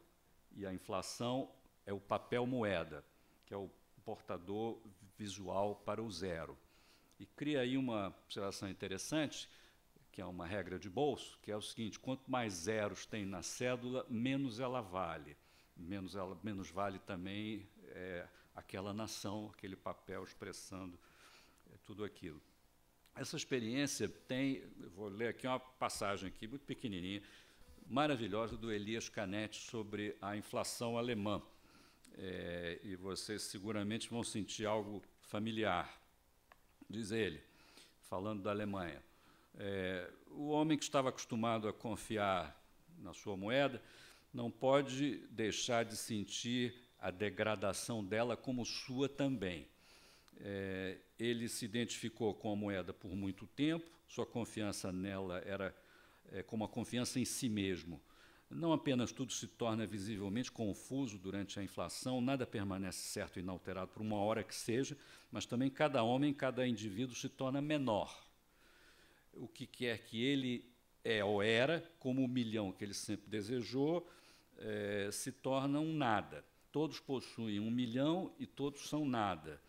e a inflação é o papel moeda, que é o portador visual para o zero. E cria aí uma observação interessante, que é uma regra de bolso, que é o seguinte, quanto mais zeros tem na cédula, menos ela vale. Menos vale também a aquela nação, aquele papel expressando tudo aquilo. Essa experiência tem, eu vou ler aqui uma passagem aqui, muito pequenininha, maravilhosa, do Elias Canetti sobre a inflação alemã. E vocês seguramente vão sentir algo familiar. Diz ele, falando da Alemanha, o homem que estava acostumado a confiar na sua moeda não pode deixar de sentir a degradação dela como sua também. Ele se identificou com a moeda por muito tempo, sua confiança nela era como a confiança em si mesmo. Não apenas tudo se torna visivelmente confuso durante a inflação, nada permanece certo e inalterado por uma hora que seja, mas também cada homem, cada indivíduo se torna menor. O que quer que ele é ou era, como o milhão que ele sempre desejou, se torna um nada. Todos possuem 1 milhão e todos são nada.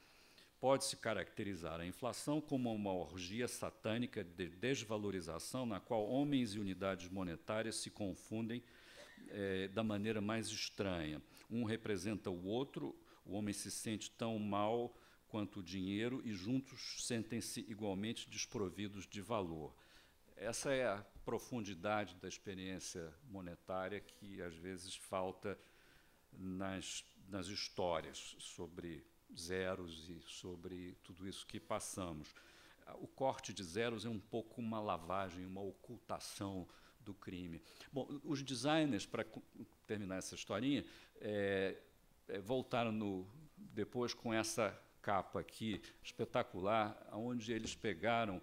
Pode-se caracterizar a inflação como uma orgia satânica de desvalorização na qual homens e unidades monetárias se confundem da maneira mais estranha. Um representa o outro, o homem se sente tão mal quanto o dinheiro e juntos sentem-se igualmente desprovidos de valor. Essa é a profundidade da experiência monetária que, às vezes, falta nas histórias sobre zeros e sobre tudo isso que passamos. O corte de zeros é um pouco uma lavagem, uma ocultação do crime. Bom, os designers, para terminar essa historinha, voltaram depois com essa capa aqui espetacular, onde eles pegaram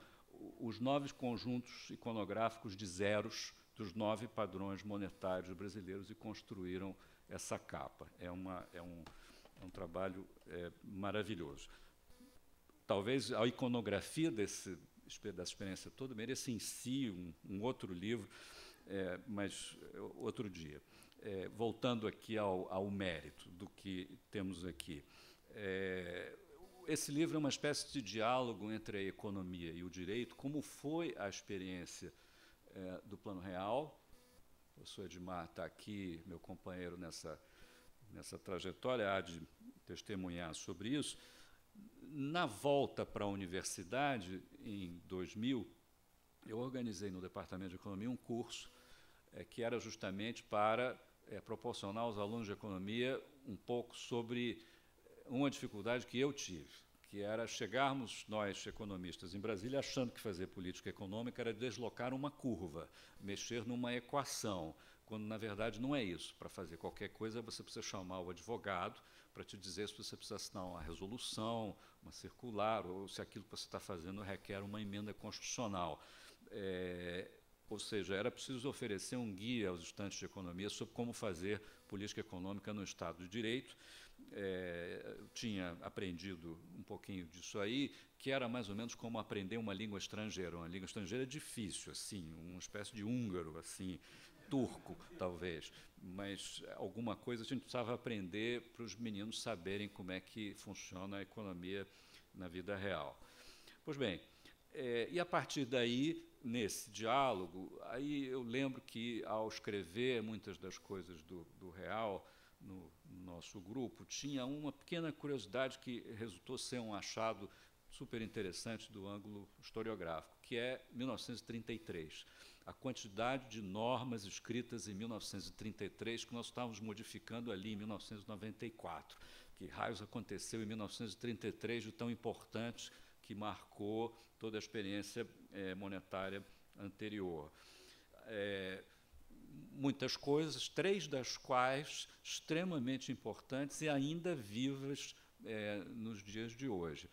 os 9 conjuntos iconográficos de zeros dos 9 padrões monetários brasileiros e construíram essa capa. É um trabalho maravilhoso. Talvez a iconografia dessa experiência toda mereça em si um outro livro, mas outro dia. Voltando aqui ao mérito do que temos aqui. Esse livro é uma espécie de diálogo entre a economia e o direito, como foi a experiência do Plano Real. O professor Edmar está aqui, meu companheiro nessa trajetória, há de testemunhar sobre isso. Na volta para a universidade, em 2000, eu organizei no Departamento de Economia um curso que era justamente para proporcionar aos alunos de economia um pouco sobre uma dificuldade que eu tive, que era chegarmos, nós, economistas, em Brasília, achando que fazer política econômica era deslocar uma curva, mexer numa equação, quando, na verdade, não é isso. Para fazer qualquer coisa, você precisa chamar o advogado para te dizer se você precisa assinar uma resolução, uma circular, ou se aquilo que você está fazendo requer uma emenda constitucional. Ou seja, era preciso oferecer um guia aos estudantes de economia sobre como fazer política econômica no Estado de Direito. Tinha aprendido um pouquinho disso aí, que era mais ou menos como aprender uma língua estrangeira. Uma língua estrangeira é difícil, assim, uma espécie de húngaro, assim, turco, talvez, mas alguma coisa a gente precisava aprender para os meninos saberem como é que funciona a economia na vida real. Pois bem, e a partir daí, nesse diálogo, aí eu lembro que, ao escrever muitas das coisas do Real, no nosso grupo, tinha uma pequena curiosidade que resultou ser um achado super interessante do ângulo historiográfico, que é 1933. A quantidade de normas escritas em 1933 que nós estávamos modificando ali em 1994. Que raios aconteceu em 1933 de tão importante que marcou toda a experiência monetária anterior. Muitas coisas, 3 das quais extremamente importantes e ainda vivas nos dias de hoje.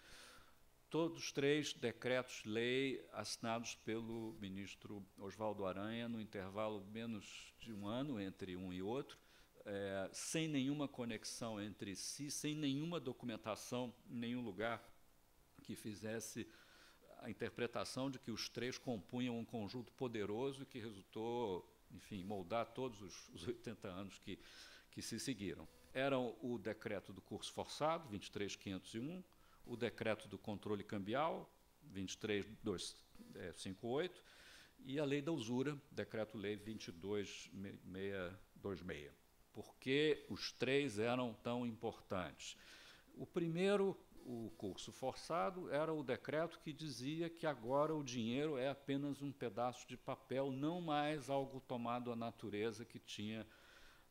Todos 3 decretos-lei assinados pelo ministro Oswaldo Aranha, no intervalo menos de um ano entre um e outro, sem nenhuma conexão entre si, sem nenhuma documentação em nenhum lugar que fizesse a interpretação de que os 3 compunham um conjunto poderoso que resultou, enfim, moldar todos os 80 anos que se seguiram. Eram o decreto do curso forçado, 23.501, o decreto do controle cambial, 23.258, e a lei da usura, decreto-lei 22.626. Por que os 3 eram tão importantes? O primeiro, o curso forçado, era o decreto que dizia que agora o dinheiro é apenas um pedaço de papel, não mais algo tomado à natureza que tinha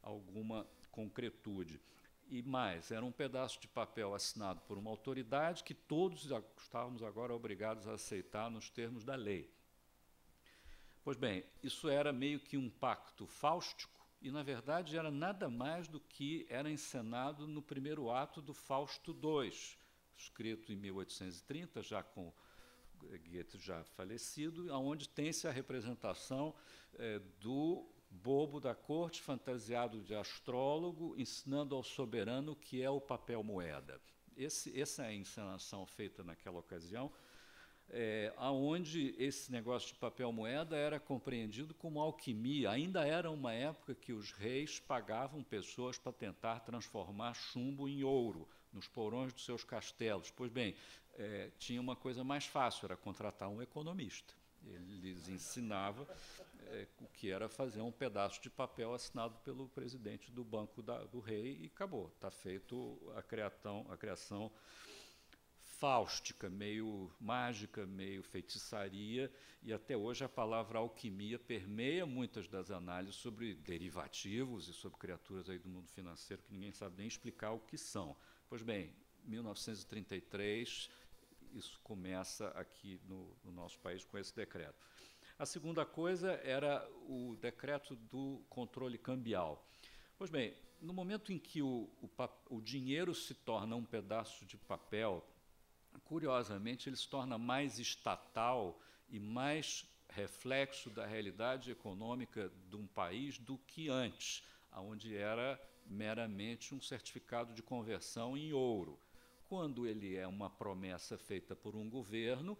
alguma concretude. E mais, era um pedaço de papel assinado por uma autoridade que todos estávamos agora obrigados a aceitar nos termos da lei. Pois bem, isso era meio que um pacto fáustico, e, na verdade, era nada mais do que era encenado no primeiro ato do Fausto II, escrito em 1830, já com Goethe já falecido, onde tem-se a representação do bobo da corte, fantasiado de astrólogo, ensinando ao soberano o que é o papel moeda. Essa é a encenação feita naquela ocasião, onde esse negócio de papel moeda era compreendido como alquimia. Ainda era uma época que os reis pagavam pessoas para tentar transformar chumbo em ouro nos porões dos seus castelos. Pois bem, tinha uma coisa mais fácil, era contratar um economista. Ele lhes ensinava o que era fazer um pedaço de papel assinado pelo presidente do banco do rei e acabou. Está feito a criação fáustica, meio mágica, meio feitiçaria, e até hoje a palavra alquimia permeia muitas das análises sobre derivativos e sobre criaturas aí do mundo financeiro que ninguém sabe nem explicar o que são. Pois bem, 1933, isso começa aqui no nosso país com esse decreto. A segunda coisa era o decreto do controle cambial. Pois bem, no momento em que o dinheiro se torna um pedaço de papel, curiosamente, ele se torna mais estatal e mais reflexo da realidade econômica de um país do que antes, onde era meramente um certificado de conversão em ouro. Quando ele é uma promessa feita por um governo,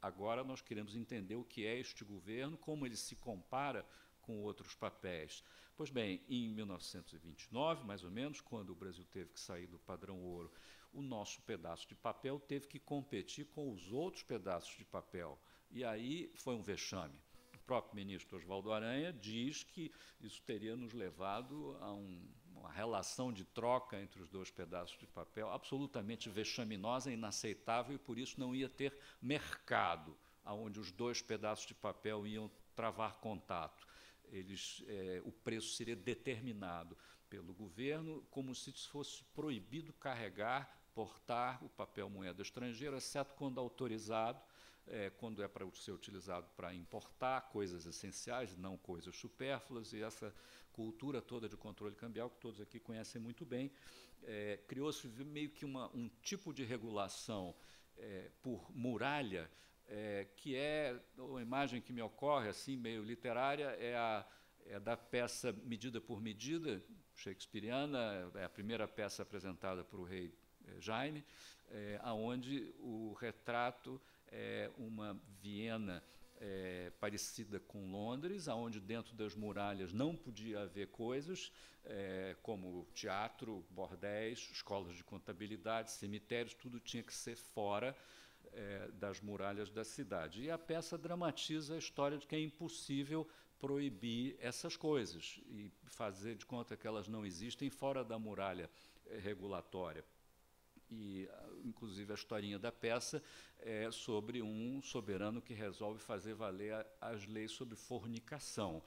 agora nós queremos entender o que é este governo, como ele se compara com outros papéis. Pois bem, em 1929, mais ou menos, quando o Brasil teve que sair do padrão ouro, o nosso pedaço de papel teve que competir com os outros pedaços de papel. E aí foi um vexame. O próprio ministro Oswaldo Aranha diz que isso teria nos levado a uma relação de troca entre os dois pedaços de papel absolutamente vexaminosa, inaceitável, e por isso não ia ter mercado onde os dois pedaços de papel iam travar contato. O preço seria determinado pelo governo como se fosse proibido carregar, portar o papel moeda estrangeiro, exceto quando autorizado, quando é para ser utilizado para importar coisas essenciais, não coisas supérfluas, e essa cultura toda de controle cambial, que todos aqui conhecem muito bem, criou-se meio que um tipo de regulação por muralha, que uma imagem que me ocorre, assim, meio literária, é da peça Medida por Medida, shakespeariana, é a primeira peça apresentada por o rei Jaime, onde o retrato é uma Viena parecida com Londres, onde dentro das muralhas não podia haver coisas como teatro, bordéis, escolas de contabilidade, cemitérios, tudo tinha que ser fora das muralhas da cidade. E a peça dramatiza a história de que é impossível proibir essas coisas e fazer de conta que elas não existem fora da muralha regulatória. E, inclusive, a historinha da peça é sobre um soberano que resolve fazer valer as leis sobre fornicação,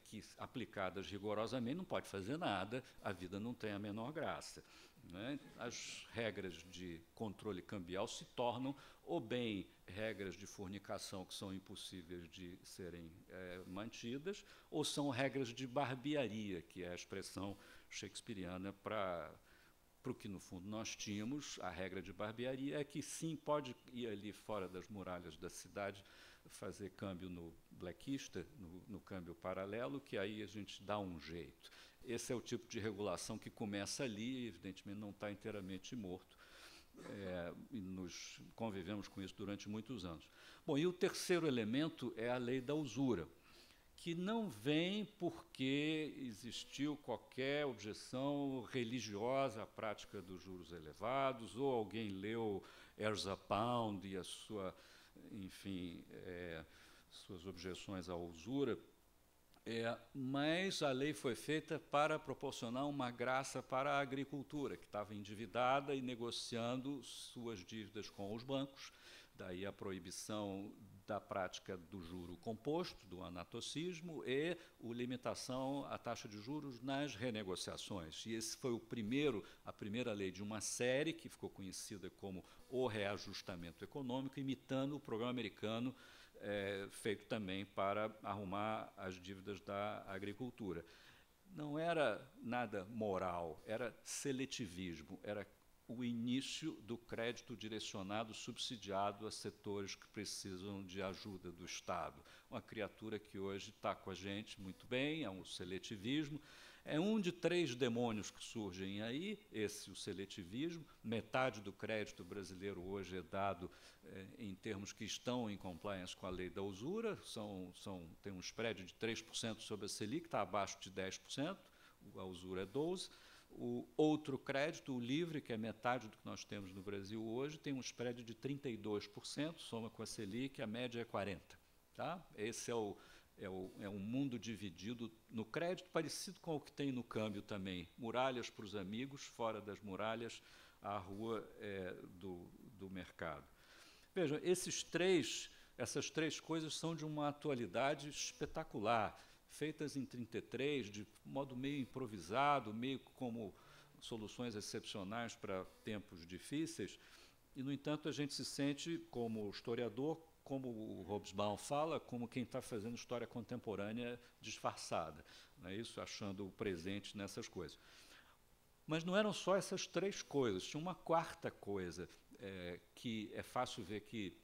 que, aplicadas rigorosamente, não pode fazer nada, a vida não tem a menor graça. Né? As regras de controle cambial se tornam ou bem regras de fornicação que são impossíveis de serem mantidas, ou são regras de barbearia, que é a expressão shakespeariana para o que, no fundo, nós tínhamos. A regra de barbearia é que, sim, pode ir ali fora das muralhas da cidade, fazer câmbio no blackista, no câmbio paralelo, que aí a gente dá um jeito. Esse é o tipo de regulação que começa ali e, evidentemente, não está inteiramente morto. E nós convivemos com isso durante muitos anos. Bom, e o terceiro elemento é a lei da usura, que não vem porque existiu qualquer objeção religiosa à prática dos juros elevados, ou alguém leu Erza Pound e suas objeções à usura. Mas a lei foi feita para proporcionar uma graça para a agricultura, que estava endividada e negociando suas dívidas com os bancos, daí a proibição da prática do juro composto, do anatocismo, e a limitação à taxa de juros nas renegociações. E esse foi a primeira lei de uma série que ficou conhecida como o reajustamento econômico, imitando o programa americano feito também para arrumar as dívidas da agricultura. Não era nada moral, era seletivismo, era o início do crédito direcionado, subsidiado a setores que precisam de ajuda do Estado. Uma criatura que hoje está com a gente muito bem, é um seletivismo. É um de 3 demônios que surgem aí, o seletivismo. Metade do crédito brasileiro hoje é dado em termos que estão em compliance com a lei da usura, tem um spread de 3% sobre a Selic, está abaixo de 10%, a usura é 12%. O outro crédito, o livre, que é metade do que nós temos no Brasil hoje, tem um spread de 32%, soma com a Selic, a média é 40%. Tá? Esse é um mundo dividido no crédito, parecido com o que tem no câmbio também. Muralhas para os amigos, fora das muralhas, a rua do mercado. Vejam, essas 3 coisas são de uma atualidade espetacular, feitas em 1933, de modo meio improvisado, meio como soluções excepcionais para tempos difíceis, e, no entanto, a gente se sente, como historiador, como o Hobsbawm fala, como quem está fazendo história contemporânea disfarçada, não é isso? Achando o presente nessas coisas. Mas não eram só essas 3 coisas, tinha uma 4ª coisa, que é fácil ver que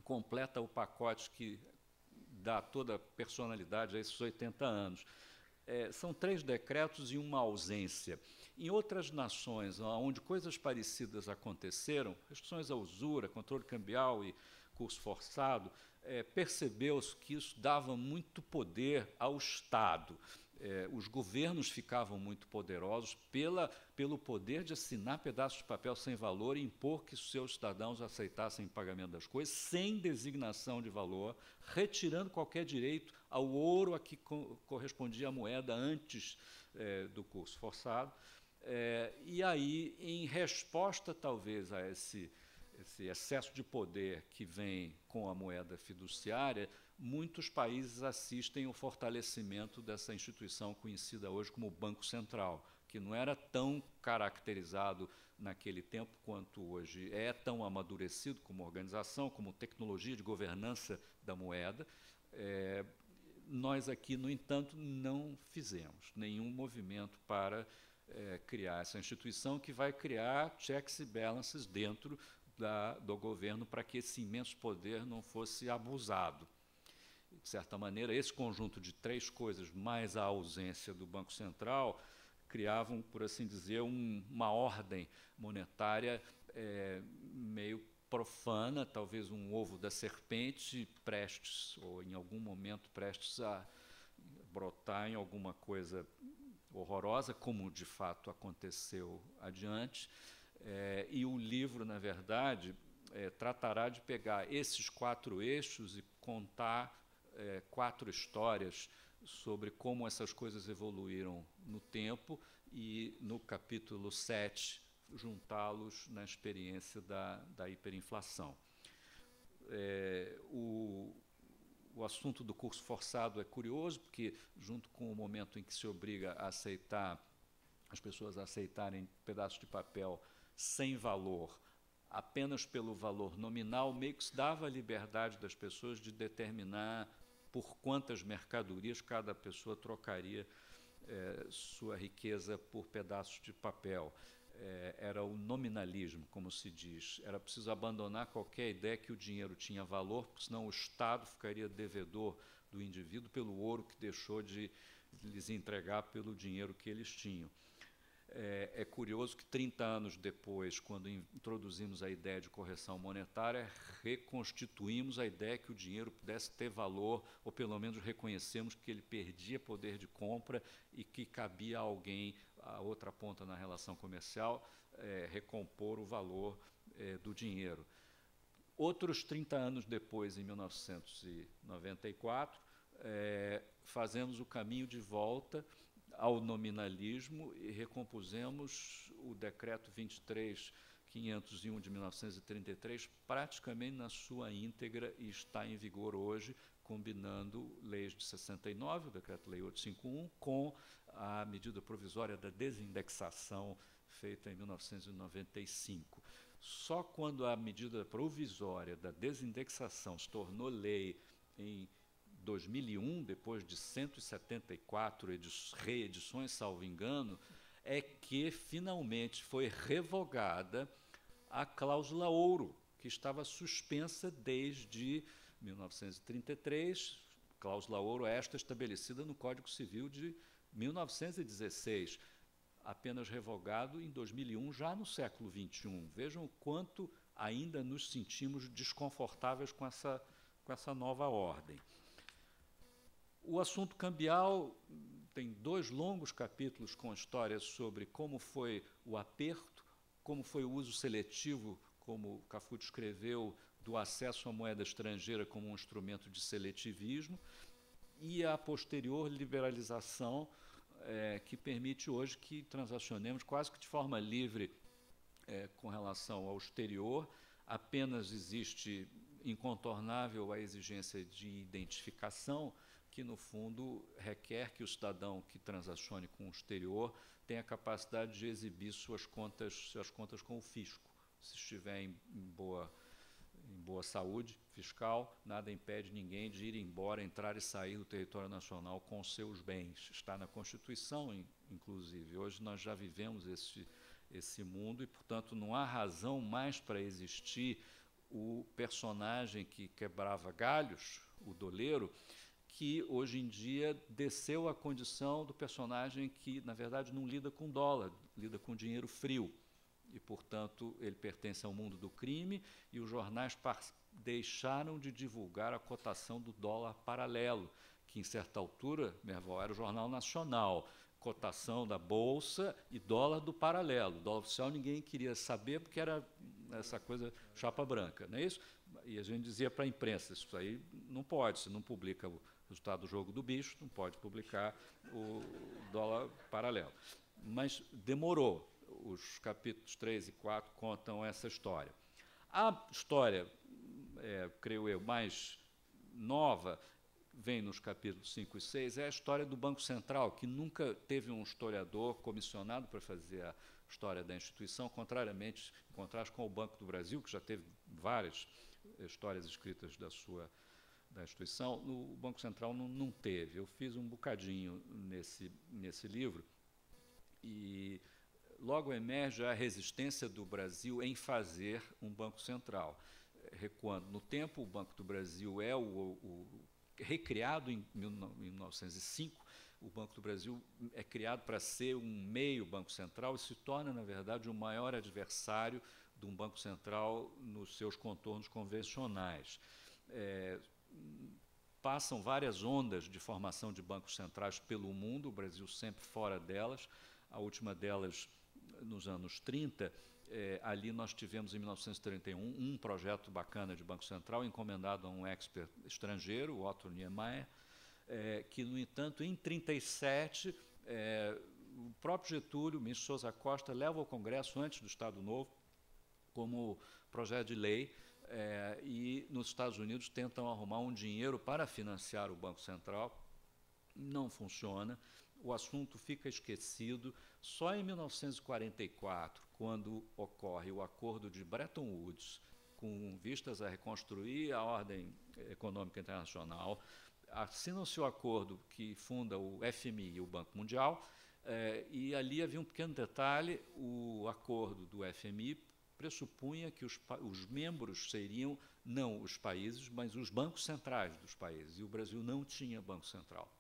completa o pacote que dá toda a personalidade a esses 80 anos. São 3 decretos e uma ausência. Em outras nações, onde coisas parecidas aconteceram, restrições à usura, controle cambial e curso forçado, percebeu-se que isso dava muito poder ao Estado. Os governos ficavam muito poderosos pelo poder de assinar pedaços de papel sem valor e impor que seus cidadãos aceitassem o pagamento das coisas, sem designação de valor, retirando qualquer direito ao ouro a que correspondia a moeda antes do curso forçado. E aí, em resposta, talvez, a esse excesso de poder que vem com a moeda fiduciária, muitos países assistem ao fortalecimento dessa instituição conhecida hoje como Banco Central, que não era tão caracterizado naquele tempo quanto hoje é, tão amadurecido como organização, como tecnologia de governança da moeda. Nós aqui, no entanto, não fizemos nenhum movimento para criar essa instituição que vai criar checks e balances dentro do governo para que esse imenso poder não fosse abusado. De certa maneira, esse conjunto de 3 coisas, mais a ausência do Banco Central, criavam, por assim dizer, uma ordem monetária meio profana, talvez um ovo da serpente, prestes, ou em algum momento prestes a brotar em alguma coisa horrorosa, como de fato aconteceu adiante. E o livro, na verdade, tratará de pegar esses 4 eixos e contar 4 histórias sobre como essas coisas evoluíram no tempo e, no capítulo 7, juntá-los na experiência da hiperinflação. O assunto do curso forçado é curioso, porque, junto com o momento em que se obriga a aceitar, as pessoas a aceitarem pedaços de papel sem valor, apenas pelo valor nominal, meio que se dava a liberdade das pessoas de determinar por quantas mercadorias cada pessoa trocaria sua riqueza por pedaços de papel. Era o nominalismo, como se diz. Era preciso abandonar qualquer ideia que o dinheiro tinha valor, porque senão o Estado ficaria devedor do indivíduo pelo ouro que deixou de lhes entregar pelo dinheiro que eles tinham. É curioso que 30 anos depois, quando introduzimos a ideia de correção monetária, reconstituímos a ideia que o dinheiro pudesse ter valor, ou pelo menos reconhecemos que ele perdia poder de compra e que cabia a alguém, a outra ponta na relação comercial, recompor o valor do dinheiro. Outros 30 anos depois, em 1994, fazemos o caminho de volta ao nominalismo e recompusemos o Decreto 23.501 de 1933 praticamente na sua íntegra e está em vigor hoje, combinando leis de 69, o Decreto-Lei 851, com a medida provisória da desindexação feita em 1995. Só quando a medida provisória da desindexação se tornou lei em 2001, depois de 174 reedições, salvo engano, é que finalmente foi revogada a cláusula ouro, que estava suspensa desde 1933, cláusula ouro esta estabelecida no Código Civil de 1916, apenas revogado em 2001, já no século XXI. Vejam o quanto ainda nos sentimos desconfortáveis com essa nova ordem. O assunto cambial tem 2 longos capítulos com histórias sobre como foi o aperto, como foi o uso seletivo, como Cafuto escreveu, do acesso à moeda estrangeira como um instrumento de seletivismo, e a posterior liberalização que permite hoje que transacionemos quase que de forma livre com relação ao exterior. Apenas existe incontornável a exigência de identificação, que, no fundo, requer que o cidadão que transacione com o exterior tenha a capacidade de exibir suas contas com o fisco. Se estiver em boa saúde fiscal, nada impede ninguém de ir embora, entrar e sair do território nacional com seus bens. Está na Constituição, inclusive. Hoje nós já vivemos esse mundo e, portanto, não há razão mais para existir o personagem que quebrava galhos, o doleiro, que hoje em dia desceu à condição do personagem que, na verdade, não lida com dólar, lida com dinheiro frio. E, portanto, ele pertence ao mundo do crime, e os jornais deixaram de divulgar a cotação do dólar paralelo, que, em certa altura, Merval, era o Jornal Nacional, cotação da Bolsa e dólar do paralelo. Dólar oficial ninguém queria saber, porque era essa coisa chapa branca, não é isso? E a gente dizia para a imprensa, isso aí não pode, se não publica o resultado do jogo do bicho, não pode publicar o dólar paralelo. Mas demorou. Os capítulos 3 e 4 contam essa história. A história, creio eu, mais nova, vem nos capítulos 5 e 6, é a história do Banco Central, que nunca teve um historiador comissionado para fazer a história da instituição, contrariamente, em contraste com o Banco do Brasil, que já teve várias histórias escritas da instituição. O Banco Central não teve. Eu fiz um bocadinho nesse livro e logo emerge a resistência do Brasil em fazer um Banco Central. Recuando no tempo, o Banco do Brasil é recriado em 1905, o Banco do Brasil é criado para ser um meio Banco Central e se torna, na verdade, o maior adversário de um Banco Central nos seus contornos convencionais. Passam várias ondas de formação de bancos centrais pelo mundo, o Brasil sempre fora delas. A última delas, nos anos 30, ali nós tivemos, em 1931, um projeto bacana de Banco Central, encomendado a um expert estrangeiro, o Otto Niemeyer, que, no entanto, em 1937, o próprio Getúlio, o ministro Sousa Costa, leva ao Congresso, antes do Estado Novo, como projeto de lei, e nos Estados Unidos tentam arrumar um dinheiro para financiar o Banco Central. Não funciona. O assunto fica esquecido. Só em 1944, quando ocorre o acordo de Bretton Woods, com vistas a reconstruir a ordem econômica internacional, assina-se o acordo que funda o FMI e o Banco Mundial, e ali havia um pequeno detalhe: o acordo do FMI pressupunha que os membros seriam não os países, mas os bancos centrais dos países, e o Brasil não tinha Banco Central.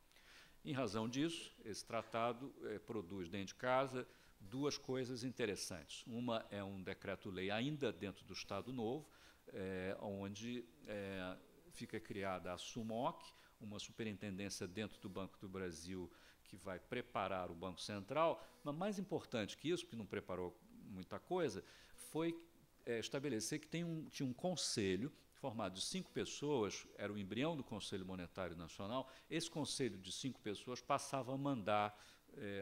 Em razão disso, esse tratado produz dentro de casa 2 coisas interessantes. Uma é um decreto-lei ainda dentro do Estado Novo, onde fica criada a SUMOC, uma superintendência dentro do Banco do Brasil que vai preparar o Banco Central, mas mais importante que isso, porque não preparou muita coisa, foi estabelecer que tinha um conselho formado de 5 pessoas, era o embrião do Conselho Monetário Nacional. Esse conselho de 5 pessoas passava a mandar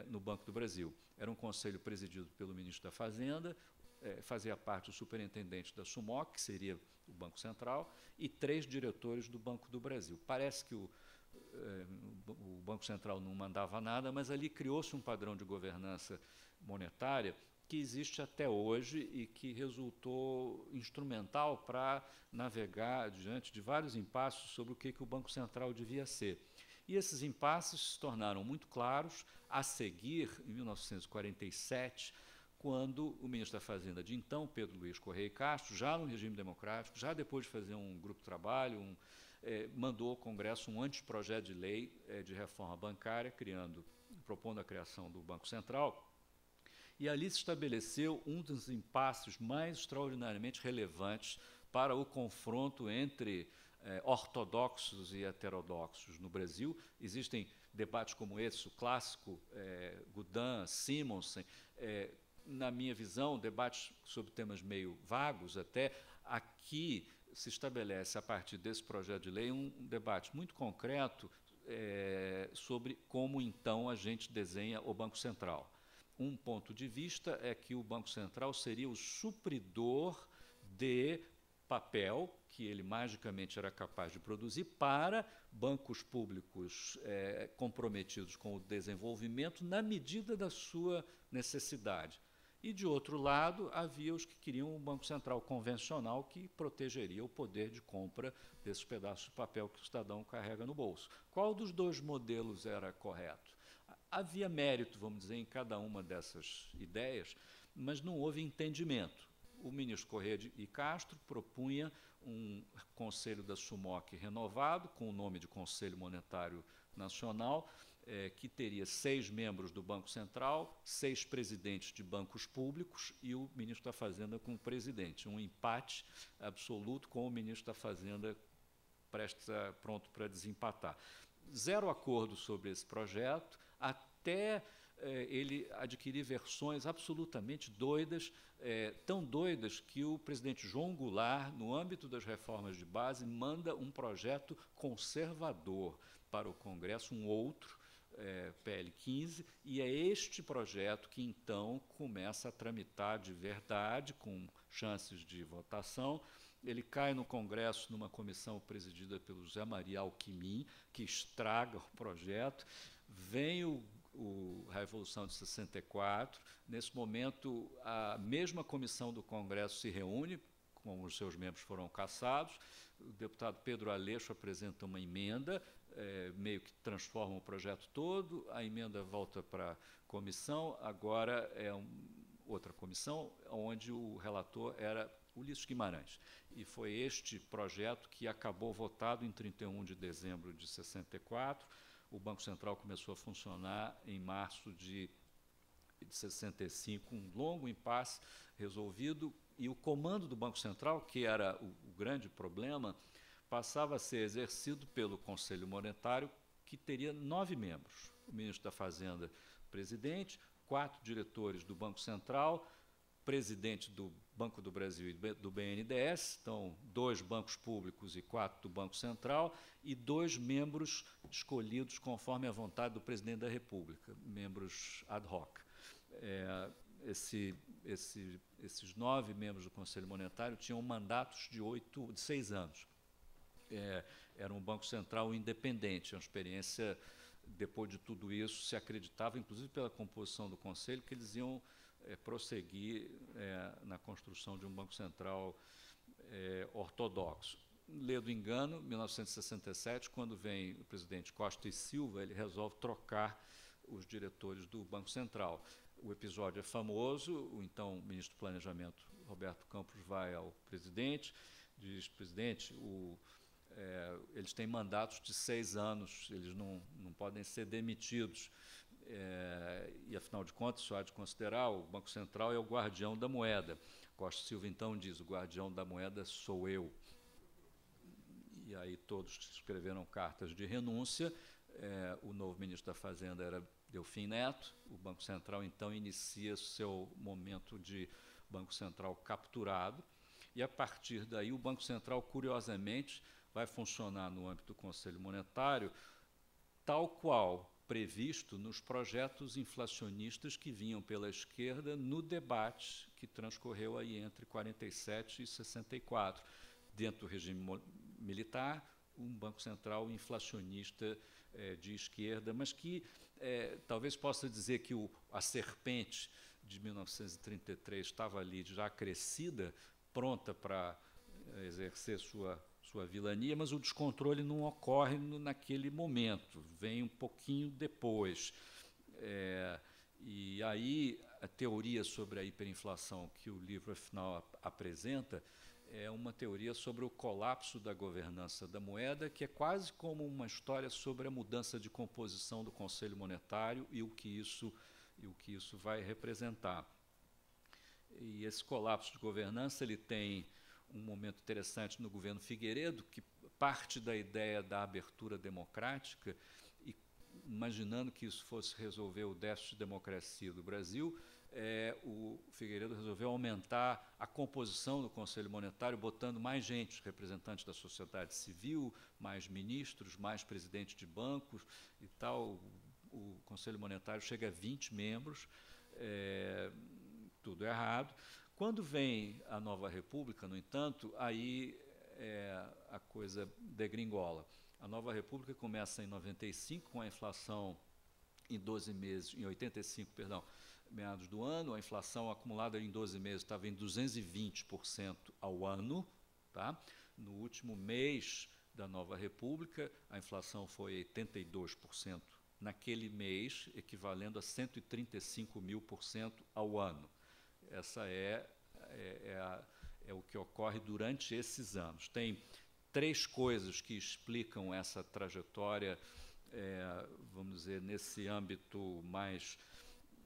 no Banco do Brasil. Era um conselho presidido pelo ministro da Fazenda, fazia parte o superintendente da SUMOC, que seria o Banco Central, e 3 diretores do Banco do Brasil. Parece que o Banco Central não mandava nada, mas ali criou-se um padrão de governança monetária que existe até hoje e que resultou instrumental para navegar diante de vários impasses sobre o que o Banco Central devia ser. E esses impasses se tornaram muito claros a seguir, em 1947, quando o ministro da Fazenda de então, Pedro Luiz Correia e Castro, já no regime democrático, já depois de fazer um grupo de trabalho, mandou ao Congresso um anteprojeto de lei de reforma bancária, propondo a criação do Banco Central. E ali se estabeleceu um dos impasses mais extraordinariamente relevantes para o confronto entre ortodoxos e heterodoxos no Brasil. Existem debates como esse, o clássico Gudin, Simonsen, na minha visão, debates sobre temas meio vagos até. Aqui se estabelece, a partir desse projeto de lei, um debate muito concreto sobre como, então, a gente desenha o Banco Central. Um ponto de vista é que o Banco Central seria o supridor de papel que ele magicamente era capaz de produzir para bancos públicos comprometidos com o desenvolvimento na medida da sua necessidade. E, de outro lado, havia os que queriam um Banco Central convencional que protegeria o poder de compra desses pedaços de papel que o cidadão carrega no bolso. Qual dos dois modelos era correto? Havia mérito, vamos dizer, em cada uma dessas ideias, mas não houve entendimento. O ministro Correia e Castro propunha um conselho da SUMOC renovado, com o nome de Conselho Monetário Nacional, que teria 6 membros do Banco Central, 6 presidentes de bancos públicos e o ministro da Fazenda como presidente. Um empate absoluto com o ministro da Fazenda pronto para desempatar. Zero acordo sobre esse projeto, até ele adquirir versões absolutamente doidas, tão doidas que o presidente João Goulart, no âmbito das reformas de base, manda um projeto conservador para o Congresso, um outro, PL 15, e é este projeto que, então, começa a tramitar de verdade, com chances de votação. Ele cai no Congresso numa comissão presidida pelo José Maria Alckmin, que estraga o projeto. Vem a Revolução de 64. Nesse momento, a mesma comissão do Congresso se reúne, como os seus membros foram cassados. O deputado Pedro Aleixo apresenta uma emenda, meio que transforma o projeto todo. A emenda volta para a comissão, agora é outra comissão, onde o relator era Ulisses Guimarães. E foi este projeto que acabou votado em 31 de dezembro de 64. O Banco Central começou a funcionar em março de 65, um longo impasse resolvido, e o comando do Banco Central, que era o grande problema, passava a ser exercido pelo Conselho Monetário, que teria 9 membros. O ministro da Fazenda, presidente, 4 diretores do Banco Central, presidente do Banco do Brasil e do BNDES, então 2 bancos públicos e 4 do Banco Central, e 2 membros escolhidos conforme a vontade do presidente da República, membros ad hoc. Esses 9 membros do Conselho Monetário tinham mandatos de 6 anos. Era um Banco Central independente, uma experiência, depois de tudo isso, se acreditava, inclusive pela composição do Conselho, que eles iam prosseguir na construção de um Banco Central ortodoxo. Lê do engano, 1967, quando vem o presidente Costa e Silva, ele resolve trocar os diretores do Banco Central. O episódio é famoso, o então ministro do Planejamento, Roberto Campos, vai ao presidente, diz: presidente, eles têm mandatos de 6 anos, eles não podem ser demitidos. E, afinal de contas, isso há de considerar, o Banco Central é o guardião da moeda. Costa Silva, então, diz: o guardião da moeda sou eu. E aí todos escreveram cartas de renúncia. O novo ministro da Fazenda era Delfim Neto. O Banco Central, então, inicia seu momento de Banco Central capturado. e, a partir daí, o Banco Central, curiosamente, vai funcionar no âmbito do Conselho Monetário, tal qual previsto nos projetos inflacionistas que vinham pela esquerda no debate que transcorreu aí entre 47 e 64. Dentro do regime militar, um Banco Central inflacionista de esquerda, mas que talvez possa dizer que a serpente de 1933 estava ali já crescida, pronta para exercer sua vilania, mas o descontrole não ocorre naquele momento, vem um pouquinho depois. E aí a teoria sobre a hiperinflação que o livro, afinal, apresenta é uma teoria sobre o colapso da governança da moeda, que é quase como uma história sobre a mudança de composição do Conselho Monetário e o que isso vai representar. E esse colapso de governança ele tem um momento interessante no governo Figueiredo, que parte da ideia da abertura democrática, e imaginando que isso fosse resolver o déficit de democracia do Brasil, o Figueiredo resolveu aumentar a composição do Conselho Monetário, botando mais gente, representantes da sociedade civil, mais ministros, mais presidentes de bancos e tal. O Conselho Monetário chega a 20 membros, tudo errado. Quando vem a Nova República, no entanto, aí a coisa degringola. A Nova República começa em 95, com a inflação em 12 meses, em 85, perdão, meados do ano, a inflação acumulada em 12 meses estava em 220% ao ano. Tá? No último mês da Nova República, a inflação foi 82% naquele mês, equivalendo a 135.000% ao ano. Essa é o que ocorre durante esses anos. Tem 3 coisas que explicam essa trajetória, vamos dizer, nesse âmbito mais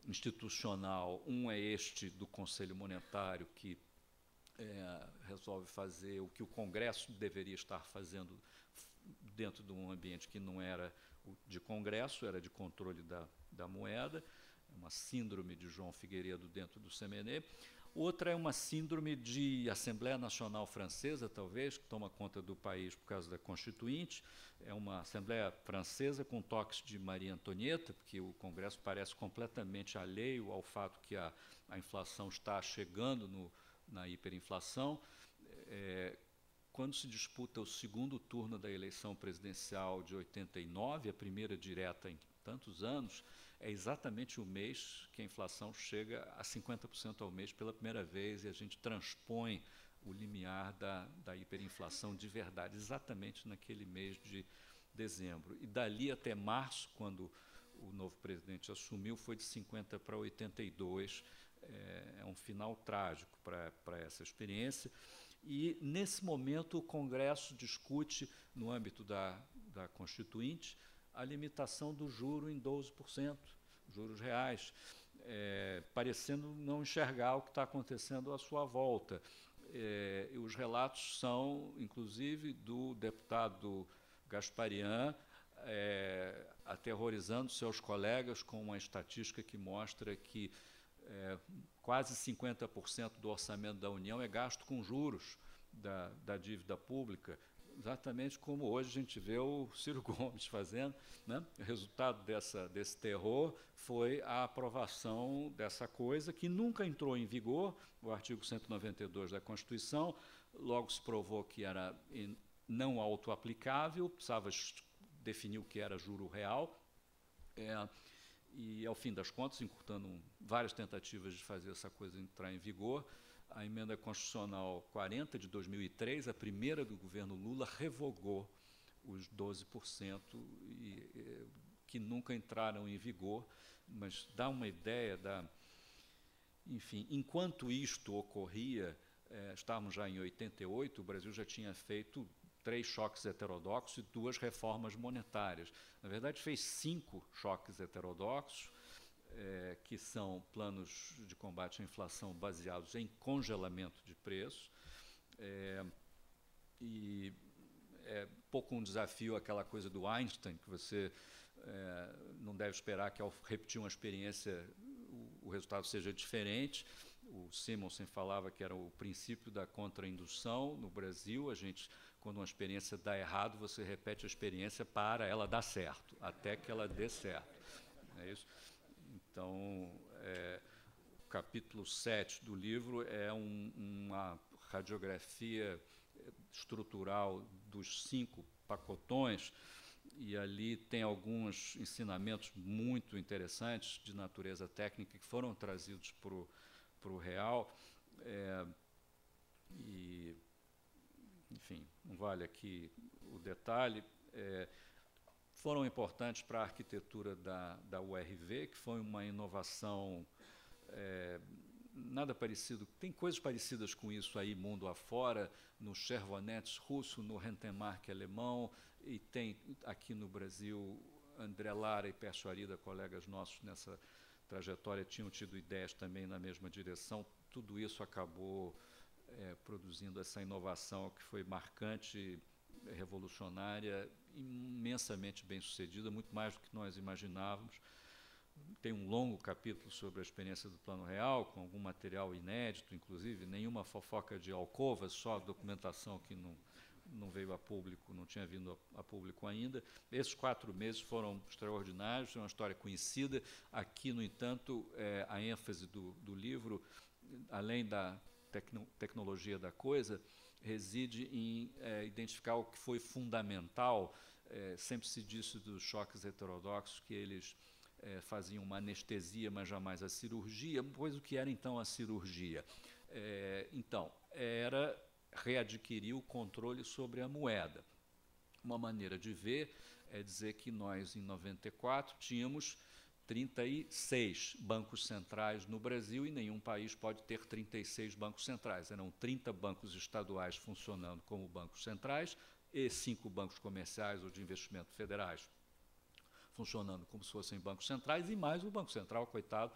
institucional. Um é este do Conselho Monetário, que resolve fazer o que o Congresso deveria estar fazendo dentro de um ambiente que não era de Congresso, era de controle da moeda, uma síndrome de João Figueiredo dentro do CMNE. Outra é uma síndrome de Assembleia Nacional Francesa, talvez, que toma conta do país por causa da Constituinte. É uma Assembleia Francesa com toques de Maria Antonieta, porque o Congresso parece completamente alheio ao fato que a inflação está chegando na hiperinflação. Quando se disputa o segundo turno da eleição presidencial de 89, a primeira direta em tantos anos, é exatamente o mês que a inflação chega a 50% ao mês pela primeira vez, e a gente transpõe o limiar da hiperinflação de verdade, exatamente naquele mês de dezembro. E dali até março, quando o novo presidente assumiu, foi de 50 para 82. É um final trágico para essa experiência. E, nesse momento, o Congresso discute, no âmbito da Constituinte, a limitação do juro em 12%, juros reais, parecendo não enxergar o que está acontecendo à sua volta. E os relatos são, inclusive, do deputado Gasparian, aterrorizando seus colegas com uma estatística que mostra que quase 50% do orçamento da União é gasto com juros da dívida pública, exatamente como hoje a gente vê o Ciro Gomes fazendo, né? O resultado desse terror foi a aprovação dessa coisa que nunca entrou em vigor, o artigo 192 da Constituição. Logo se provou que era não autoaplicável, precisava definir o que era juro real, e, ao fim das contas, encurtando várias tentativas de fazer essa coisa entrar em vigor, a emenda constitucional 40 de 2003, a primeira do governo Lula, revogou os 12% que nunca entraram em vigor, mas dá uma ideia da... Enfim, enquanto isto ocorria, estávamos já em 88, o Brasil já tinha feito 3 choques heterodoxos e 2 reformas monetárias. Na verdade, fez 5 choques heterodoxos, que são planos de combate à inflação baseados em congelamento de preços. E é pouco um desafio aquela coisa do Einstein, que você não deve esperar que, ao repetir uma experiência, o resultado seja diferente. o Simonsen falava que era o princípio da contraindução no Brasil. A gente, quando uma experiência dá errado, você repete a experiência para ela dar certo, até que ela dê certo. É isso? Então, o capítulo 7 do livro é uma radiografia estrutural dos 5 pacotões, e ali tem alguns ensinamentos muito interessantes de natureza técnica que foram trazidos para o real. E, enfim, não vale aqui o detalhe. Foram importantes para a arquitetura da URV, que foi uma inovação nada parecido. Tem coisas parecidas com isso aí, mundo afora, no Chervonettes russo, no Rentemark alemão, e tem aqui no Brasil, André Lara e Pércio Arida, colegas nossos nessa trajetória, tinham tido ideias também na mesma direção. Tudo isso acabou produzindo essa inovação que foi marcante, revolucionária, imensamente bem-sucedida, muito mais do que nós imaginávamos. Tem um longo capítulo sobre a experiência do Plano Real, com algum material inédito, inclusive, nenhuma fofoca de alcova, só documentação que não veio a público, não tinha vindo a público ainda. Esses 4 meses foram extraordinários, é uma história conhecida. Aqui, no entanto, a ênfase do livro, além da tecnologia da coisa, reside em identificar o que foi fundamental. Sempre se disse dos choques heterodoxos que eles faziam uma anestesia, mas jamais a cirurgia. Pois o que era, então, a cirurgia? Então, era readquirir o controle sobre a moeda. Uma maneira de ver é dizer que nós, em 94, tínhamos 36 bancos centrais no Brasil, e nenhum país pode ter 36 bancos centrais. Eram 30 bancos estaduais funcionando como bancos centrais e 5 bancos comerciais ou de investimento federais funcionando como se fossem bancos centrais, e mais o Banco Central, coitado,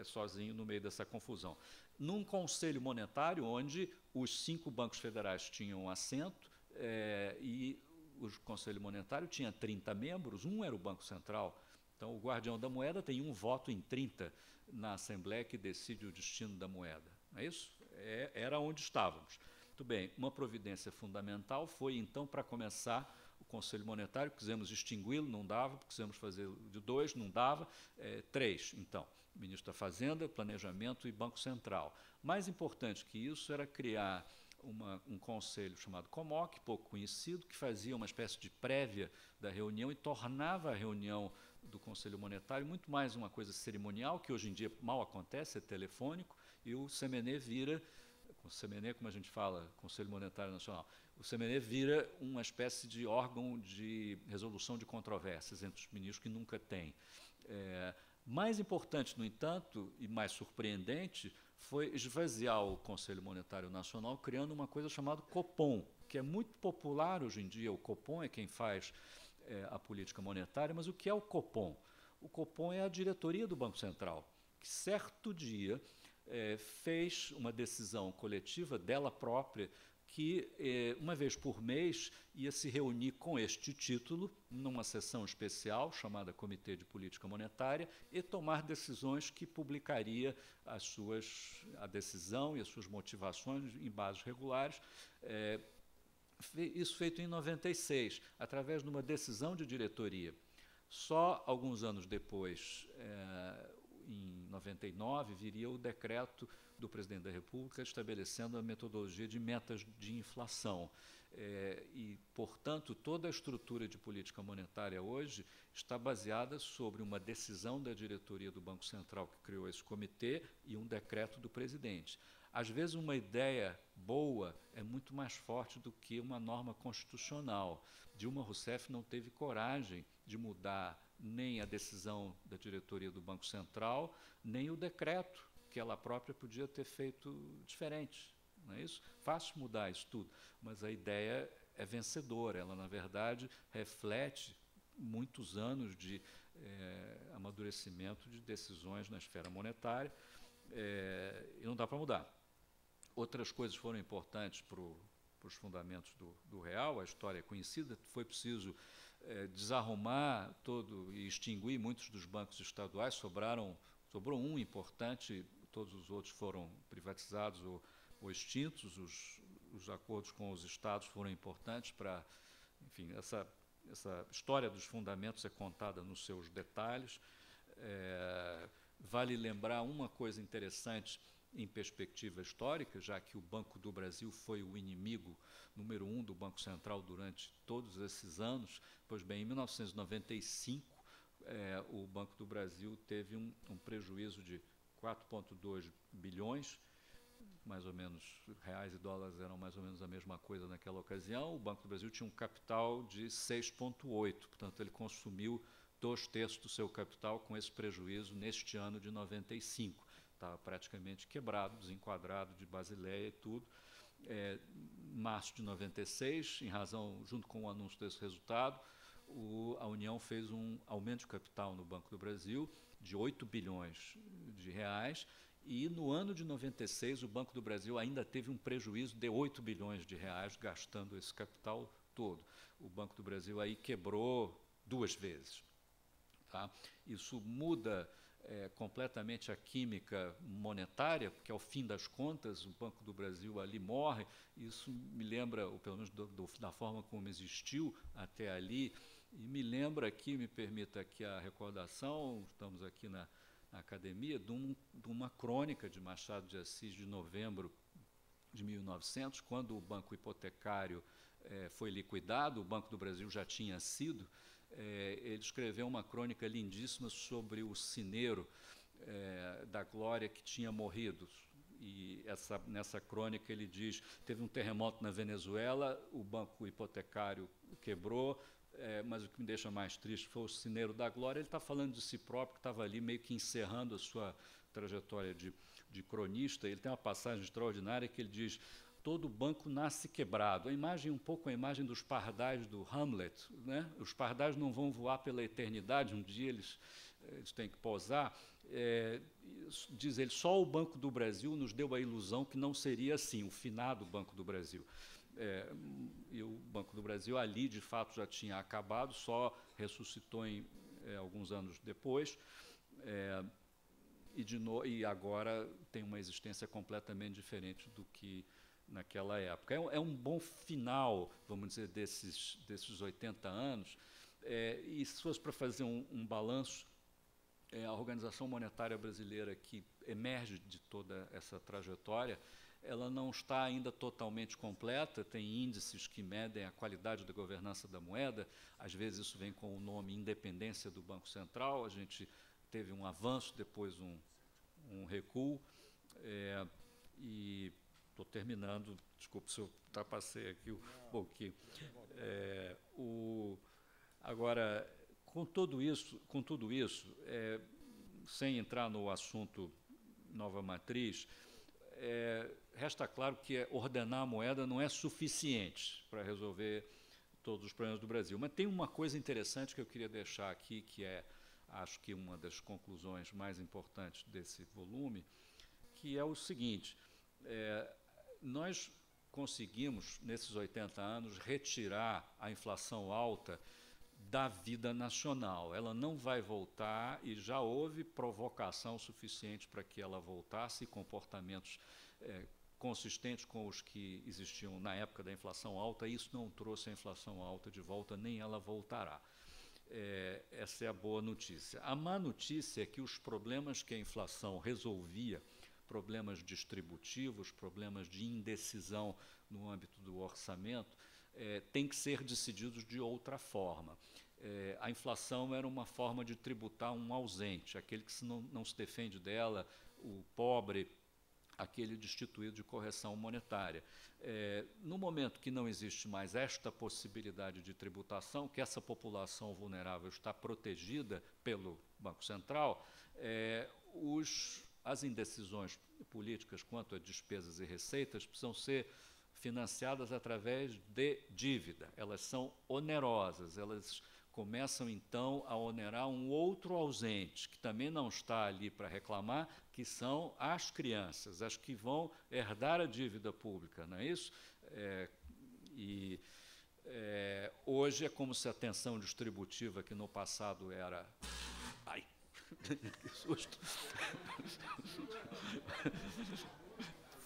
sozinho no meio dessa confusão. Num conselho monetário onde os 5 bancos federais tinham assento, e o Conselho Monetário tinha 30 membros, um era o Banco Central. Então, o guardião da moeda tem um voto em 30 na Assembleia que decide o destino da moeda. Não é isso? Era onde estávamos. Muito bem, uma providência fundamental foi, então, para começar, o Conselho Monetário. Quisemos extingui-lo, não dava, quisemos fazer de 2, não dava, 3, então, Ministro da Fazenda, Planejamento e Banco Central. Mais importante que isso era criar um conselho chamado COMOC, pouco conhecido, que fazia uma espécie de prévia da reunião e tornava a reunião do Conselho Monetário muito mais uma coisa cerimonial, que hoje em dia mal acontece, é telefônico, e o CMNE vira, o CMNE, como a gente fala, Conselho Monetário Nacional, o CMNE vira uma espécie de órgão de resolução de controvérsias entre os ministros, que nunca tem. Mais importante, no entanto, e mais surpreendente, foi esvaziar o Conselho Monetário Nacional, criando uma coisa chamada COPOM, que é muito popular hoje em dia. O COPOM é quem faz a política monetária, mas o que é o COPOM? O COPOM é a diretoria do Banco Central, que certo dia fez uma decisão coletiva dela própria, que uma vez por mês ia se reunir com este título, numa sessão especial chamada Comitê de Política Monetária, e tomar decisões que publicaria a decisão e as suas motivações em bases regulares. Isso feito em 96, através de uma decisão de diretoria. Só alguns anos depois, em 99, viria o decreto do presidente da República estabelecendo a metodologia de metas de inflação. E, portanto, toda a estrutura de política monetária hoje está baseada sobre uma decisão da diretoria do Banco Central, que criou esse comitê, e um decreto do presidente. Às vezes, uma ideia boa é muito mais forte do que uma norma constitucional. Dilma Rousseff não teve coragem de mudar nem a decisão da diretoria do Banco Central, nem o decreto, que ela própria podia ter feito diferente. Não é isso? Fácil mudar isso tudo, mas a ideia é vencedora. Ela, na verdade, reflete muitos anos de amadurecimento de decisões na esfera monetária, e não dá para mudar. Outras coisas foram importantes para os fundamentos do real, a história é conhecida. Foi preciso desarrumar todo e extinguir muitos dos bancos estaduais. Sobrou um importante, todos os outros foram privatizados ou extintos. Os acordos com os estados foram importantes para, enfim, essa história dos fundamentos é contada nos seus detalhes. Vale lembrar uma coisa interessante em perspectiva histórica, já que o Banco do Brasil foi o inimigo número 1 do Banco Central durante todos esses anos. Pois bem, em 1995, o Banco do Brasil teve um prejuízo de 4,2 bilhões, mais ou menos, reais e dólares eram mais ou menos a mesma coisa naquela ocasião. O Banco do Brasil tinha um capital de 6,8, portanto, ele consumiu 2/3 do seu capital com esse prejuízo neste ano de 95. Estava praticamente quebrado, desenquadrado de Basileia e tudo. Março de 96, em razão, junto com o anúncio desse resultado, a União fez um aumento de capital no Banco do Brasil de 8 bilhões de reais, e no ano de 96 o Banco do Brasil ainda teve um prejuízo de 8 bilhões de reais gastando esse capital todo. O Banco do Brasil aí quebrou 2 vezes. Tá? Isso muda completamente a química monetária, porque ao fim das contas o Banco do Brasil ali morre. Isso me lembra, ou pelo menos da forma como existiu até ali, e me lembra aqui, me permita aqui a recordação, estamos aqui na academia, de uma crônica de Machado de Assis de novembro de 1900, quando o Banco Hipotecário foi liquidado, o Banco do Brasil já tinha sido. Ele escreveu uma crônica lindíssima sobre o cineiro da Glória que tinha morrido. E nessa crônica ele diz: teve um terremoto na Venezuela, o Banco Hipotecário quebrou, mas o que me deixa mais triste foi o cineiro da Glória. Ele está falando de si próprio, que estava ali meio que encerrando a sua trajetória de cronista. Ele tem uma passagem extraordinária que ele diz: todo banco nasce quebrado. A imagem, um pouco a imagem dos pardais do Hamlet, né? Os pardais não vão voar pela eternidade, um dia eles têm que pousar. Diz ele, só o Banco do Brasil nos deu a ilusão que não seria assim, o finado Banco do Brasil. E o Banco do Brasil ali, de fato, já tinha acabado, só ressuscitou alguns anos depois, e agora tem uma existência completamente diferente do que naquela época. É um bom final, vamos dizer, desses 80 anos, e se fosse para fazer um balanço, a Organização Monetária Brasileira, que emerge de toda essa trajetória, ela não está ainda totalmente completa, tem índices que medem a qualidade da governança da moeda, às vezes isso vem com o nome Independência do Banco Central, a gente teve um avanço, depois um recuo, e estou terminando, desculpe se eu ultrapassei aqui um pouquinho. Agora, com tudo isso, sem entrar no assunto nova matriz, resta claro que ordenar a moeda não é suficiente para resolver todos os problemas do Brasil. Mas tem uma coisa interessante que eu queria deixar aqui, que acho que uma das conclusões mais importantes desse volume, que é o seguinte: nós conseguimos, nesses 80 anos, retirar a inflação alta da vida nacional. Ela não vai voltar, e já houve provocação suficiente para que ela voltasse, comportamentos consistentes com os que existiam na época da inflação alta. Isso não trouxe a inflação alta de volta, nem ela voltará. Essa é a boa notícia. A má notícia é que os problemas que a inflação resolvia, problemas distributivos, problemas de indecisão no âmbito do orçamento, têm que ser decididos de outra forma. A inflação era uma forma de tributar um ausente, aquele que não se defende dela, o pobre, aquele destituído de correção monetária. No momento que não existe mais esta possibilidade de tributação, que essa população vulnerável está protegida pelo Banco Central, as indecisões políticas quanto a despesas e receitas precisam ser financiadas através de dívida. Elas são onerosas, elas começam então a onerar um outro ausente, que também não está ali para reclamar, que são as crianças, as que vão herdar a dívida pública, não é isso? Hoje é como se a tensão distributiva, que no passado era Que susto.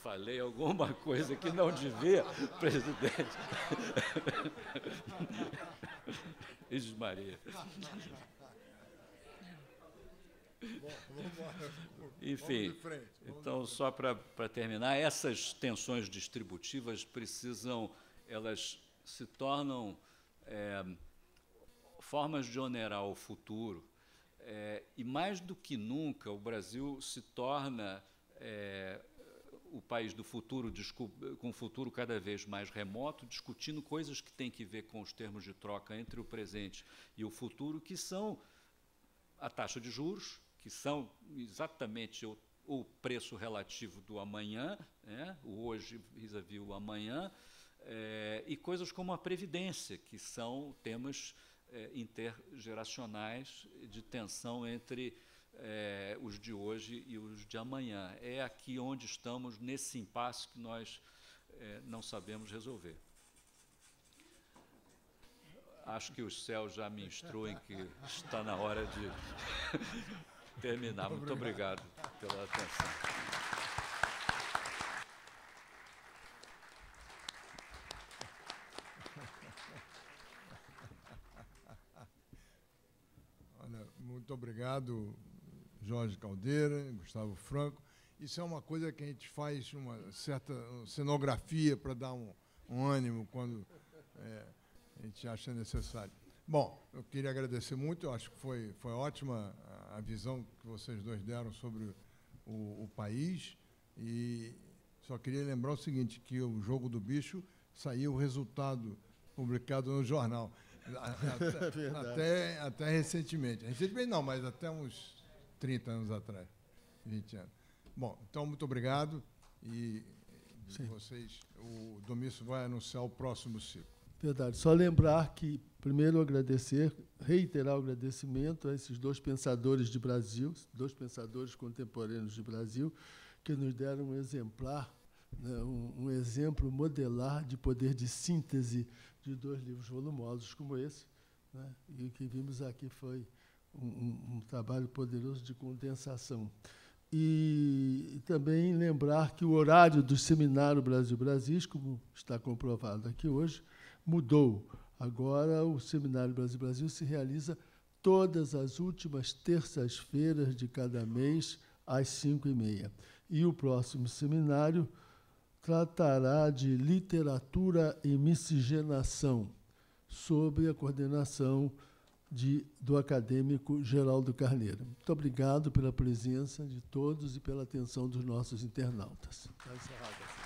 Falei alguma coisa que não devia, presidente. Ixi, Maria. Enfim, então, só para terminar, essas tensões distributivas elas se tornam formas de onerar o futuro, e mais do que nunca o Brasil se torna o país do futuro, com um futuro cada vez mais remoto, discutindo coisas que têm que ver com os termos de troca entre o presente e o futuro, que são a taxa de juros, que são exatamente o preço relativo do amanhã, o hoje vis-à-vis o amanhã, e coisas como a previdência, que são temas intergeracionais de tensão entre os de hoje e os de amanhã. É aqui onde estamos, nesse impasse que nós não sabemos resolver. Acho que os céus já me instruem que está na hora de terminar. Muito obrigado pela atenção. Muito obrigado, Jorge Caldeira, Gustavo Franco. Isso é uma coisa que a gente faz uma certa cenografia para dar um ânimo quando a gente acha necessário. Bom, eu queria agradecer muito, eu acho que foi ótima a visão que vocês dois deram sobre o país, e só queria lembrar o seguinte, que o Jogo do Bicho saiu o resultado publicado no jornal, até recentemente. Recentemente não, mas até uns 30 anos atrás, 20 anos. Bom, então, muito obrigado, e vocês, o Domício vai anunciar o próximo ciclo. Verdade. Só lembrar que, primeiro, reiterar o agradecimento a esses dois pensadores de Brasil, dois pensadores contemporâneos de Brasil, que nos deram um exemplar, né, um exemplo modelar de poder de síntese de dois livros volumosos como esse, né, e o que vimos aqui foi um trabalho poderoso de condensação. E também lembrar que o horário do Seminário Brasil-Brasis, como está comprovado aqui hoje, mudou. Agora, o Seminário Brasil-Brasil se realiza todas as últimas terças-feiras de cada mês, às 5h30. E o próximo seminário tratará de literatura e miscigenação, sob a coordenação do acadêmico Geraldo Carneiro. Muito obrigado pela presença de todos e pela atenção dos nossos internautas. Está encerrado.